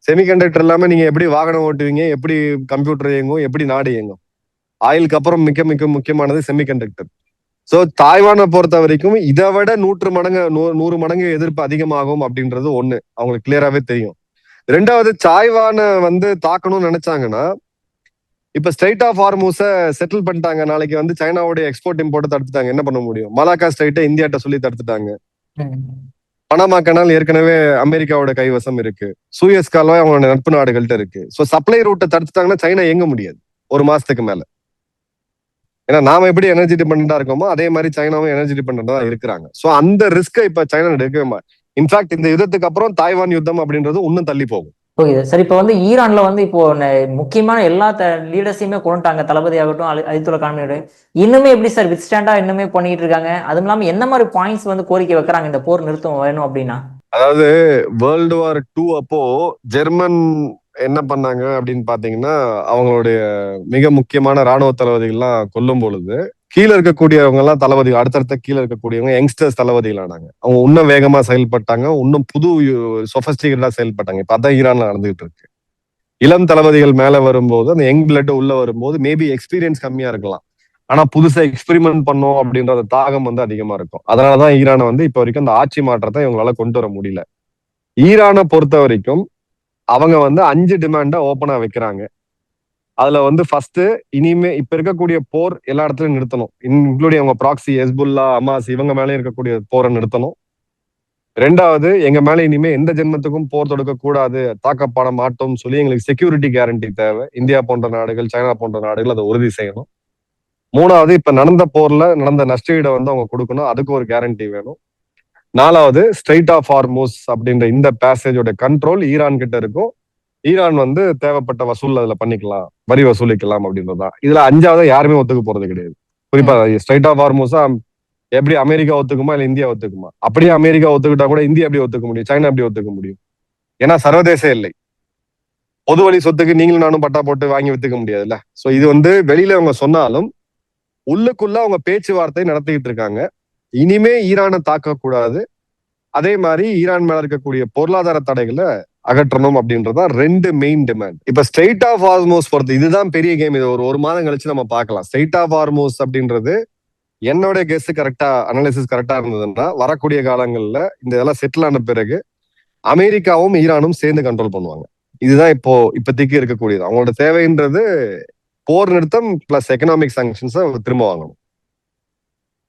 செமிகண்டக்டர் இல்லாம நீங்க எப்படி வாகனம் ஓட்டுவீங்க, எப்படி கம்ப்யூட்டர் இயங்கும், எப்படி நாடு இயங்கும்? ஆயிலுக்கு அப்புறம் மிக மிக முக்கியமானது செமிகண்டக்டர். சோ தாய்வானை பொறுத்த வரைக்கும் இதை விட 100 மடங்கு எதிர்ப்பு அதிகமாகும் அப்படின்றது ஒண்ணு அவங்களுக்கு கிளியராவே தெரியும். ரெண்டாவது, தாய்வானை வந்து தாக்கணும்னு நினைச்சாங்கன்னா இப்ப ஸ்ட்ரெயிட் ஆஃப் ஹார்மூஸ செட்டில் பண்ணிட்டாங்க. நாளைக்கு வந்து சைனாவோட எக்ஸ்போர்ட் இம்போர்ட் தடுத்துட்டாங்க, என்ன பண்ண முடியும்? மலாக்கா ஸ்ட்ரெயிட்டை இந்தியாட்ட சொல்லி தடுத்துட்டாங்க. பனாமா கனால் ஏற்கனவே அமெரிக்காவோட கைவசம் இருக்கு. சூயஸ் கால்வாய் அவங்களோட நட்பு நாடுகள்கிட்ட இருக்கு. சோ சப்ளை ரூட்டை தடுத்துட்டாங்கன்னா சைனா இயங்க முடியாது 1 மாசத்துக்கு மேல. ஏன்னா நாம எப்படி எனர்ஜி டிபெண்டா இருக்கோமோ அதே மாதிரி சைனாவும் எனர்ஜி டிபெண்டா இருக்கிறாங்க. சோ அந்த ரிஸ்கை இப்ப சைனா எடுக்கவே. இன்ஃபேக்ட் இந்த யுத்தத்துக்கு அப்புறம் தாய்வான் யுத்தம் அப்படின்றது இன்னும் தள்ளி போகும். Okay sir. இப்ப வந்து ஈரான்ல வந்து இப்போ முக்கியமான எல்லா லீடர்ஸையுமே கொண்டுட்டாங்க, தளபதி ஆகட்டும், அயத்துல்லா காமேனி. இன்னுமே எப்படி சார் வித் ஸ்டாண்டா இன்னுமே பண்ணிட்டு இருக்காங்க? அதுவும் இல்லாம என்ன மாதிரி பாயிண்ட்ஸ் வந்து கோரிக்கை வைக்கிறாங்க இந்த போர் நிறுத்தம் வேணும் அப்படின்னா? அதாவது வேர்ல்டு வார் 2 அப்போ ஜெர்மன் என்ன பண்ணாங்க அப்படின்னு பாத்தீங்கன்னா அவங்களுடைய மிக முக்கியமான ராணுவ தளபதிகள்லாம் கொல்லும் பொழுது கீழே இருக்கக்கூடியவங்க எல்லாம் அடுத்தடுத்த கீழே இருக்கக்கூடியவங்க யங்ஸ்டர்ஸ் தளபதிகள் ஆனாங்க. அவங்க இன்னும் வேகமா செயல்பட்டாங்க, இன்னும் புது சொபஸ்டிகேட்டா செயல்பட்டாங்க. இப்ப அதான் ஈரான்ல நடந்துகிட்டு இருக்கு. இளம் தளபதிகள் மேல வரும்போது அந்த யங் பிளட் உள்ள வரும்போது மேபி எக்ஸ்பீரியன்ஸ் கம்மியா இருக்கலாம், ஆனா புதுசா எக்ஸ்பெரிமெண்ட் பண்ணும் அப்படின்ற அந்த தாகம் வந்து அதிகமா இருக்கும். அதனாலதான் ஈரானை வந்து இப்ப வரைக்கும் அந்த ஆட்சி மாற்றத்தை இவங்களால கொண்டு வர முடியல. ஈரானை பொறுத்த வரைக்கும் அவங்க வந்து 5 டிமாண்டா ஓப்பனா வைக்கிறாங்க. அதுல வந்து ஃபர்ஸ்ட், இனிமே இப்ப இருக்கக்கூடிய போர் எல்லா இடத்துலயும் நிறுத்தணும், இன்க்ளூடிங் அவங்க ப்ராக்சி, ஹெஸ்புல்லா, ஹமாஸ் இவங்க மேலே இருக்கக்கூடிய போரை நிறுத்தணும். ரெண்டாவது, எங்க மேல இனிமே எந்த ஜென்மத்துக்கும் போர் தொடுக்க கூடாது, தாக்கப்பட மாட்டோம்னு சொல்லி எங்களுக்கு செக்யூரிட்டி கேரண்டி தேவை. இந்தியா போன்ற நாடுகள், சைனா போன்ற நாடுகள் அதை உறுதி செய்யணும். மூணாவது, இப்ப நடந்த போர்ல நடந்த நஷ்டஈடை வந்து அவங்க கொடுக்கணும், அதுக்கு ஒரு கேரண்டி வேணும். நாலாவது, ஸ்ட்ரைட் ஆஃப் ஹார்மோஸ் அப்படின்ற இந்த பேசேஜோட கண்ட்ரோல் ஈரான் கிட்ட இருக்கும். ஈரான் வந்து தேவைப்பட்ட வசூல் அதுல பண்ணிக்கலாம், வரி வசூலிக்கலாம் அப்படின்றதுதான். இதுல அஞ்சாவது யாருமே ஒத்துக்க போறது கிடையாது. குறிப்பா ஸ்ட்ரைட் ஆஃப் ஹார்மோஸா எப்படி அமெரிக்கா ஒத்துக்குமா இல்ல இந்தியா ஒத்துக்குமா? அப்படியே அமெரிக்கா ஒத்துக்கிட்டா கூட இந்தியா எப்படி ஒத்துக்க முடியும், சைனா எப்படி ஒத்துக்க முடியும்? ஏன்னா சர்வதேச எல்லை, பொது வழி சொத்துக்கு நீங்களும் நானும் பட்டா போட்டு வாங்கி வித்துக்க முடியாதுல்ல. சோ இது வந்து வெளியில அவங்க சொன்னாலும் உள்ளுக்குள்ள அவங்க பேச்சுவார்த்தை நடத்திக்கிட்டு இருக்காங்க. இனிமே ஈரானை தாக்க கூடாது, அதே மாதிரி ஈரான் மேல இருக்கக்கூடிய பொருளாதார தடைகளை அகற்றணும் அப்படின்றதான் ரெண்டு மெயின் டிமாண்ட். இப்ப ஸ்ட்ரைட் ஆஃப் ஹார்மோஸ் பொறுத்து இதுதான் பெரிய கேம். இது ஒரு மாதம் கழிச்சு நம்ம பார்க்கலாம். ஸ்ட்ரைட் ஆஃப் ஹார்மோஸ் அப்படின்றது என்னோட கெஸ் கரெக்டா, அனாலிசிஸ் கரெக்டா இருந்ததுன்னா வரக்கூடிய காலங்கள்ல இந்த இதெல்லாம் செட்டில் ஆன பிறகு அமெரிக்காவும் ஈரானும் சேர்ந்து கண்ட்ரோல் பண்ணுவாங்க. இதுதான் இப்போதைக்கு இருக்கக்கூடியது. அவங்களோட தேவைன்றது போர் நிறுத்தம் பிளஸ் எக்கனாமிக் சாங்ஷன்ஸை திரும்ப வாங்கணும்.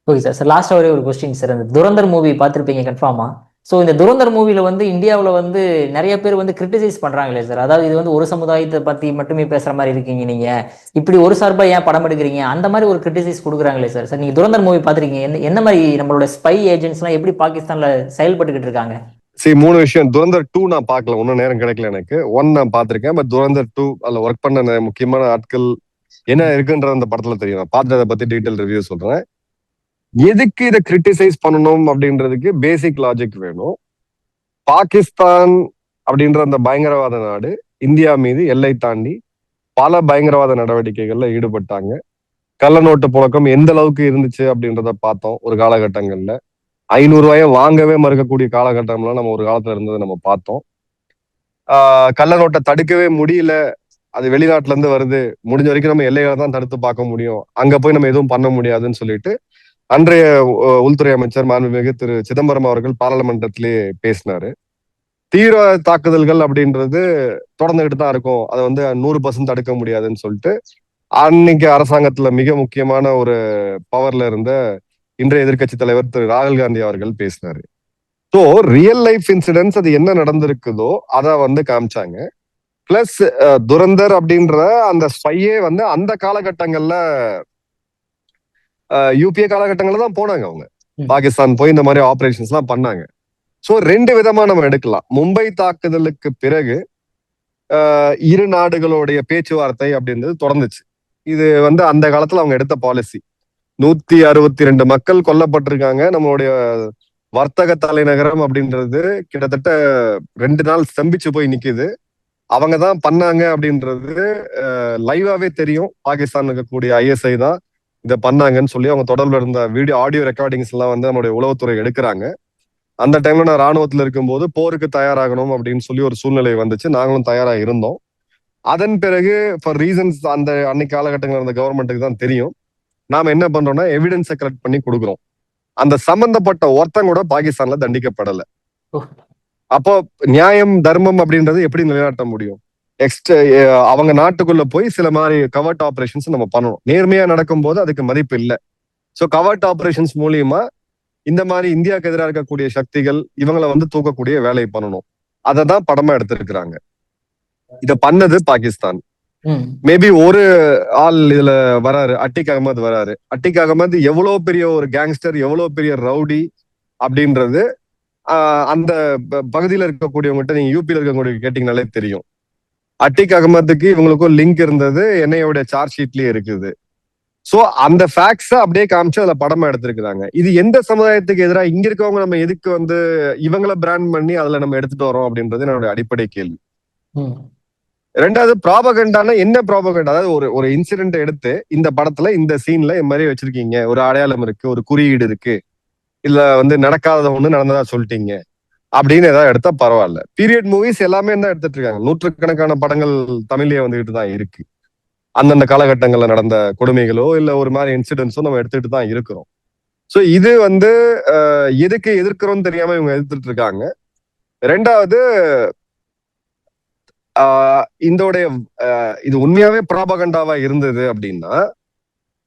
Okay sir. சார் லாஸ்ட் ஒரே ஒரு கொஸ்டின் சார், இந்த துரந்தர் மூவி பார்த்துருப்பீங்க கன்ஃபார்மா. ஸோ இந்த துரந்தர் மூவில வந்து இந்தியாவில் வந்து நிறைய பேர் வந்து கிரிட்டிசைஸ் பண்றாங்களே சார், அதாவது இது வந்து ஒரு சமுதாயத்தை பத்தி மட்டுமே பேசுற மாதிரி இருக்கீங்க, நீங்க இப்படி ஒரு சார்பா ஏன் படம் எடுக்கிறீங்க, அந்த மாதிரி ஒரு கிரிட்டிசைஸ் கொடுக்குறாங்களே சார். சார் நீங்க துரந்தர் மூவி பார்த்துருக்கீங்க, என்ன மாதிரி நம்மளோட ஸ்பை ஏஜென்ட்ஸ்லாம் எப்படி பாகிஸ்தான்ல செயல்பட்டுக்கிட்டு இருக்காங்க? சரி, மூணு விஷயம். துரந்தர் 2 நான் பார்க்கல, ஒன்னும் நேரம் கிடைக்கல எனக்கு. 1 நான் பார்த்திருக்கேன். பட் துரந்தர் 2 அதுல ஒர்க் பண்ண முக்கியமான ஆட்கள் என்ன இருக்குன்ற அந்த படத்துல தெரியும். நான் பார்த்து அதை பத்தி டீட்டெயில் ரிவ்யூ சொல்றேன். எதுக்கு இதை கிரிட்டிசைஸ் பண்ணணும் அப்படின்றதுக்கு பேசிக் லாஜிக் வேணும். பாகிஸ்தான் அப்படின்ற அந்த பயங்கரவாத நாடு இந்தியா மீது எல்லை தாண்டி பல பயங்கரவாத நடவடிக்கைகள்ல ஈடுபட்டாங்க. கள்ள நோட்டு புழக்கம் எந்த அளவுக்கு இருந்துச்சு அப்படின்றத பார்த்தோம் ஒரு காலகட்டங்கள்ல. 500 ரூபாயை வாங்கவே மறுக்கக்கூடிய காலகட்டம்லாம் நம்ம ஒரு காலத்துல இருந்ததை நம்ம பார்த்தோம். கள்ள நோட்டை தடுக்கவே முடியல, அது வெளிநாட்டுல இருந்து வருது, முடிஞ்ச வரைக்கும் நம்ம எல்லைகளை தான் தடுத்து பார்க்க முடியும், அங்க போய் நம்ம எதுவும் பண்ண முடியாதுன்னு சொல்லிட்டு அன்றைய உள்துறை அமைச்சர் மாண்புமிகு திரு சிதம்பரம் அவர்கள் பாராளுமன்றத்திலே பேசினாரு. தீவிர தாக்குதல்கள் அப்படின்றது தொடர்ந்துகிட்டு தான் இருக்கும், அதை வந்து 100% தடுக்க முடியாதுன்னு சொல்லிட்டு அன்னைக்கு அரசாங்கத்துல மிக முக்கியமான ஒரு பவர்ல இருந்த இன்றைய எதிர்கட்சி தலைவர் திரு ராகுல் காந்தி அவர்கள் பேசினாரு. ஸோ ரியல் லைஃப் இன்சிடென்ட்ஸ் அது என்ன நடந்திருக்குதோ அதை வந்து காமிச்சாங்க. பிளஸ் துரந்தர் அப்படின்ற அந்த ஸ்பையே வந்து அந்த காலகட்டங்கள்ல யூபிஏ காலகட்டங்கள்ல தான் போனாங்க அவங்க. பாகிஸ்தான் போய் இந்த மாதிரி ஆபரேஷன்ஸ் எல்லாம் பண்ணாங்க. சோ ரெண்டு விதமா நம்ம எடுக்கலாம். மும்பை தாக்குதலுக்கு பிறகு இரு நாடுகளுடைய பேச்சுவார்த்தை அப்படின்றது தொடர்ந்துச்சு. இது வந்து அந்த காலத்துல அவங்க எடுத்த பாலிசி. 162 மக்கள் கொல்லப்பட்டிருக்காங்க. நம்மளுடைய வர்த்தக தலைநகரம் அப்படின்றது கிட்டத்தட்ட 2 நாள் ஸ்தம்பிச்சு போய் நிக்குது. அவங்க தான் பண்ணாங்க அப்படின்றது லைவாவே தெரியும். பாகிஸ்தான் இருக்கக்கூடிய ISI தான் இதை பண்ணாங்கன்னு சொல்லி அவங்க தொடர்பில் இருந்த வீடியோ ஆடியோ ரெக்கார்டிங்ஸ் எல்லாம் வந்து நம்மளுடைய உளவுத்துறை எடுக்கிறாங்க. அந்த டைம்ல நான் ராணுவத்துல இருக்கும்போது போருக்கு தயாராகணும் அப்படின்னு சொல்லி ஒரு சூழ்நிலை வந்துச்சு. நாங்களும் தயாராக இருந்தோம். அதன் பிறகு ஃபார் ரீசன்ஸ் அந்த அன்னைக்கு காலகட்டங்கள் இருந்த கவர்மெண்ட்டுக்கு தான் தெரியும். நாம என்ன பண்றோம்னா எவிடன்ஸை கலெக்ட் பண்ணி கொடுக்குறோம். அந்த சம்பந்தப்பட்ட ஒருத்தன் கூட பாகிஸ்தான்ல தண்டிக்கப்படலை. அப்போ நியாயம் தர்மம் அப்படின்றது எப்படி நிலைநாட்ட முடியும்? அவங்க நாட்டுக்குள்ள போய் சில மாதிரி கவர்ட் ஆபரேஷன்ஸ் நம்ம பண்ணணும். நேர்மையா நடக்கும் போது அதுக்கு மதிப்பு இல்லை. ஸோ கவர்ட் ஆபரேஷன்ஸ் மூலியமா இந்த மாதிரி இந்தியாவுக்கு எதிராக இருக்கக்கூடிய சக்திகள் இவங்களை வந்து தூக்கக்கூடிய வேலையை பண்ணணும். அதை தான் படமா எடுத்திருக்கிறாங்க. இத பண்ணது பாகிஸ்தான். மேபி ஒரு ஆள் இதுல வராரு, அட்டிக் அகமது வராரு. அட்டிக் அகமது எவ்வளவு பெரிய ஒரு கேங்ஸ்டர், எவ்வளவு பெரிய ரவுடி அப்படின்றது அந்த பகுதியில இருக்கக்கூடியவங்ககிட்ட நீங்க யூபியில இருக்கக்கூடிய கேட்டீங்கனாலே தெரியும். அட்டிக் அகமதுக்கு இவங்களுக்கும் லிங்க் இருந்தது என்னையோட சார்ஜ் ஷீட்லயே இருக்குது. சோ அந்த ஃபேக்ட்ஸ அப்படியே காமிச்சு அதுல படமா எடுத்திருக்கிறாங்க. இது எந்த சமுதாயத்துக்கு எதிராக இங்க இருக்கவங்க நம்ம எதுக்கு வந்து இவங்கள பிராண்ட் பண்ணி அதுல நம்ம எடுத்துட்டு வரோம் அப்படின்றது என்னோட அடிப்படை கேள்வி. ரெண்டாவது, ப்ராபகண்டான என்ன ப்ராபகண்டா? அதாவது ஒரு இன்சிடென்ட் எடுத்து இந்த படத்துல இந்த சீன்ல இந்த மாதிரி வச்சிருக்கீங்க, ஒரு அடையாளம் இருக்கு, ஒரு குறியீடு இருக்கு, இல்ல வந்து நடக்காத ஒண்ணு நடந்ததா சொல்லிட்டீங்க அப்படின்னு ஏதாவது எடுத்தா பரவாயில்ல. பீரியட் மூவிஸ் எல்லாமே தான் எடுத்துட்டு இருக்காங்க. நூற்றுக்கணக்கான படங்கள் தமிழ்லயே வந்துகிட்டு தான் இருக்கு. அந்தந்த காலகட்டங்கள்ல நடந்த கொடுமைகளோ இல்ல ஒரு மாதிரி இன்சிடென்ட்ஸோ நம்ம எடுத்துட்டு தான் இருக்கிறோம். சோ இது வந்து எதுக்கு எதிர்க்கிறோம்னு தெரியாம இவங்க எதிர்த்துட்டு இருக்காங்க. ரெண்டாவது, இதோடைய இது உண்மையாவே ப்ராபகண்டாவா இருந்தது அப்படின்னா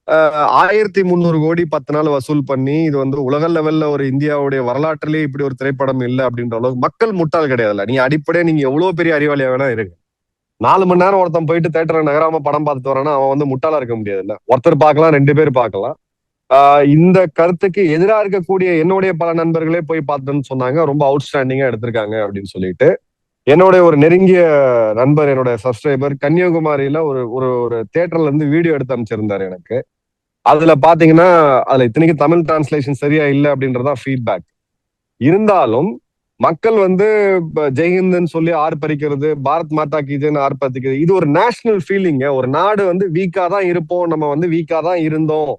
1300 கோடி 10 நாள் வசூல் பண்ணி இது வந்து உலக லெவல்ல ஒரு இந்தியாவுடைய வரலாற்றிலேயே இப்படி ஒரு திரைப்படம் இல்லை அப்படின்ற அளவுக்கு மக்கள் முட்டாள் கிடையாதுல்ல. நீங்க அடிப்படையா நீங்க எவ்வளவு பெரிய அறிவாளியா வேணா இருக்கு, 4 மணி நேரம் ஒருத்தன் போயிட்டு தேட்டர்ல நகராம படம் பார்த்துட்டு வரானா அவன் வந்து முட்டாளா இருக்க முடியாதுல்ல. ஒருத்தர் பார்க்கலாம், 2 பேர் பார்க்கலாம். இந்த கருத்துக்கு எதிராக இருக்கக்கூடிய என்னுடைய பல நண்பர்களே போய் பார்த்துன்னு சொன்னாங்க, ரொம்ப அவுட்ஸ்டாண்டிங்கா எடுத்திருக்காங்க அப்படின்னு சொல்லிட்டு. என்னுடைய ஒரு நெருங்கிய நண்பர், என்னோட சப்ஸ்கிரைபர் கன்னியாகுமரியில ஒரு ஒரு ஒரு தியேட்டர்ல இருந்து வீடியோ எடுத்து அமைச்சிருந்தாரு எனக்கு. அதுல பாத்தீங்கன்னா அதுல இத்தனைக்கு தமிழ் டிரான்ஸ்லேஷன் சரியா இல்லை அப்படின்றதான் ஃபீட்பேக். இருந்தாலும் மக்கள் வந்து ஜெய்ஹிந்த்னு சொல்லி ஆர்ப்பரிக்கிறது, பாரத் மாதா கி ஜெய்னு ஆர்ப்பரிக்கிறது, இது ஒரு நேஷனல் ஃபீலிங்க. ஒரு நாடு வந்து வீக்கா தான் இருப்போம், நம்ம வந்து வீக்கா தான் இருந்தோம்,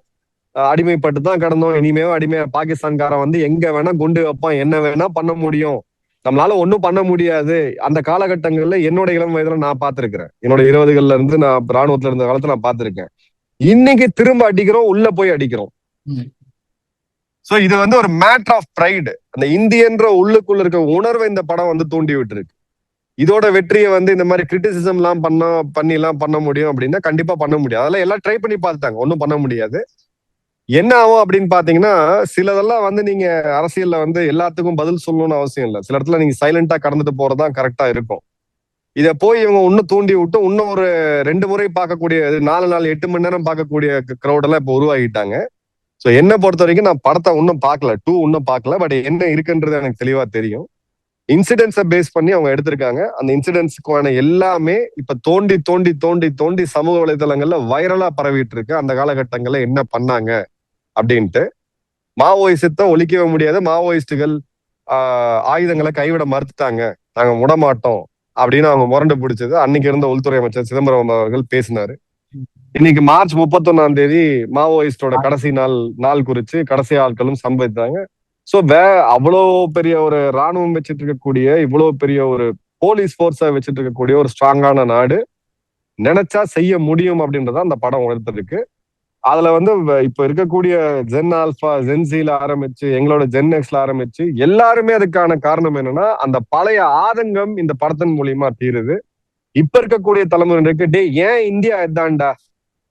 அடிமைப்பட்டு தான் கிடந்தோம், இனிமேவும் அடிமை, பாகிஸ்தான்காரன் வந்து எங்க வேணா குண்டு வைப்பான், என்ன வேணா பண்ண முடியும், நம்மளால ஒண்ணும் பண்ண முடியாது. அந்த காலகட்டங்கள்ல என்னோட இளம் வயதுல நான் பார்த்திருக்கிறேன். என்னோட 20கள்ல இருந்து நான் ராணுவத்துல இருந்த காலத்துல நான் பார்த்திருக்கேன். இன்னைக்கு திரும்ப அடிக்கிறோம், உள்ள போய் அடிக்கிறோம். சோ இது வந்து ஒரு மேட்டர் ஆஃப் ப்ரைடு. அந்த இந்தியன்ற உள்ளுக்குள்ள இருக்க உணர்வை இந்த படம் வந்து தூண்டி விட்டுருக்கு. இதோட வெற்றியை வந்து இந்த மாதிரி கிரிட்டிசிசம் எல்லாம் பண்ண முடியும் அப்படின்னா கண்டிப்பா பண்ண முடியாது. அதெல்லாம் எல்லாம் ட்ரை பண்ணி பார்த்துட்டாங்க, ஒன்றும் பண்ண முடியாது. என்ன ஆகும் அப்படின்னு பாத்தீங்கன்னா, சிலதெல்லாம் வந்து நீங்க அரசியல்ல வந்து எல்லாத்துக்கும் பதில் சொல்லணும்னு அவசியம் இல்லை. சில இடத்துல நீங்க சைலண்டா கடந்துட்டு போறதுதான் கரெக்டா இருக்கும். இத போய் இவங்க இன்னும் தூண்டி விட்டு இன்னும் ஒரு 2 முறை பார்க்கக்கூடிய 4 நாள் 8 மணி நேரம் பார்க்கக்கூடிய கிரௌட் எல்லாம் இப்ப உருவாகிட்டாங்க. சோ என்ன பொறுத்த வரைக்கும் நான் படத்தை இன்னும் பார்க்கல, 2 இன்னும் பார்க்கல. பட் என்ன இருக்குன்றது எனக்கு தெளிவா தெரியும். இன்சிடென்ட்ஸை பேஸ் பண்ணி அவங்க எடுத்திருக்காங்க. அந்த இன்சிடென்ட்ஸ்க்கான எல்லாமே இப்ப தோண்டி தோண்டி தோண்டி தோண்டி சமூக வலைதளங்கள்ல வைரலா பரவிட்டு இருக்கு. அந்த காலகட்டங்கள்ல என்ன பண்ணாங்க அப்படின்ட்டு. மாவோயிசத்தை ஒழிக்கவே முடியாது, மாவோயிஸ்டுகள் ஆயுதங்களை கைவிட மறுத்துட்டாங்க, நாங்க விடமாட்டோம் அப்படின்னு அவங்க முரண்டு பிடிச்சது அன்னைக்கு இருந்த உள்துறை அமைச்சர் சிதம்பரம் அவர்கள் பேசினாரு. இன்னைக்கு மார்ச் 31 மாவோயிஸ்டோட கடைசி நாள் குறிச்சு கடைசி ஆட்களும் சம்பவித்தாங்க. சோ அவ்வளவு பெரிய ஒரு ராணுவம் வச்சுட்டு இருக்கக்கூடிய, இவ்வளவு பெரிய ஒரு போலீஸ் போர்ஸா வச்சுட்டு இருக்கக்கூடிய ஒரு ஸ்ட்ராங்கான நாடு நினைச்சா செய்ய முடியும் அப்படின்றத அந்த படம் உணர்த்திருக்கு. அதுல வந்து இப்ப இருக்கக்கூடிய ஜென் ஆல்பா, ஜென்சில ஆரம்பிச்சு எங்களோட ஜென் எக்ஸ்ல ஆரம்பிச்சு எல்லாருமே அதுக்கான காரணம் என்னன்னா அந்த பழைய ஆதங்கம் இந்த படத்தின் மூலியமா தீருது. இப்ப இருக்கக்கூடிய தலைமுறைக்கு டே ஏன் இந்தியா இதான்டா,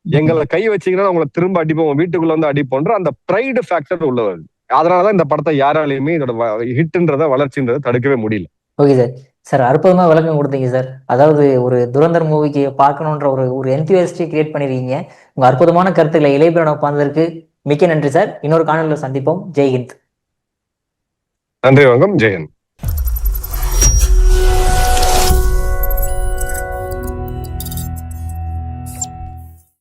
எங்களை கை வச்சீங்கன்னா உங்களை திரும்ப அடிப்போம், வீட்டுக்குள்ள வந்து அடிப்போன்ற அந்த ப்ரைடு ஃபேக்டர் உள்ள வருது. அதனாலதான் இந்த படத்தை யாராலையுமே இதோட ஹிட்ன்றத வளர்ச்சின்றதை தடுக்கவே முடியல. Okay sir. சார் அற்புதமா விளக்கம் கொடுத்தீங்க சார். அதாவது ஒரு துரந்தர் மூவிக்கு பார்க்கணுன்ற ஒரு என்தியூசியாஸ்டை கிரியேட் பண்ணிருக்கீங்க. உங்க அற்புதமான கருத்துக்களை இளையபிரான உட்கார்ந்ததற்கு மிக்க நன்றி சார். இன்னொரு காணொலியில் சந்திப்போம். ஜெய்ஹிந்த். நன்றி, வணக்கம். ஜெயஹிந்த்.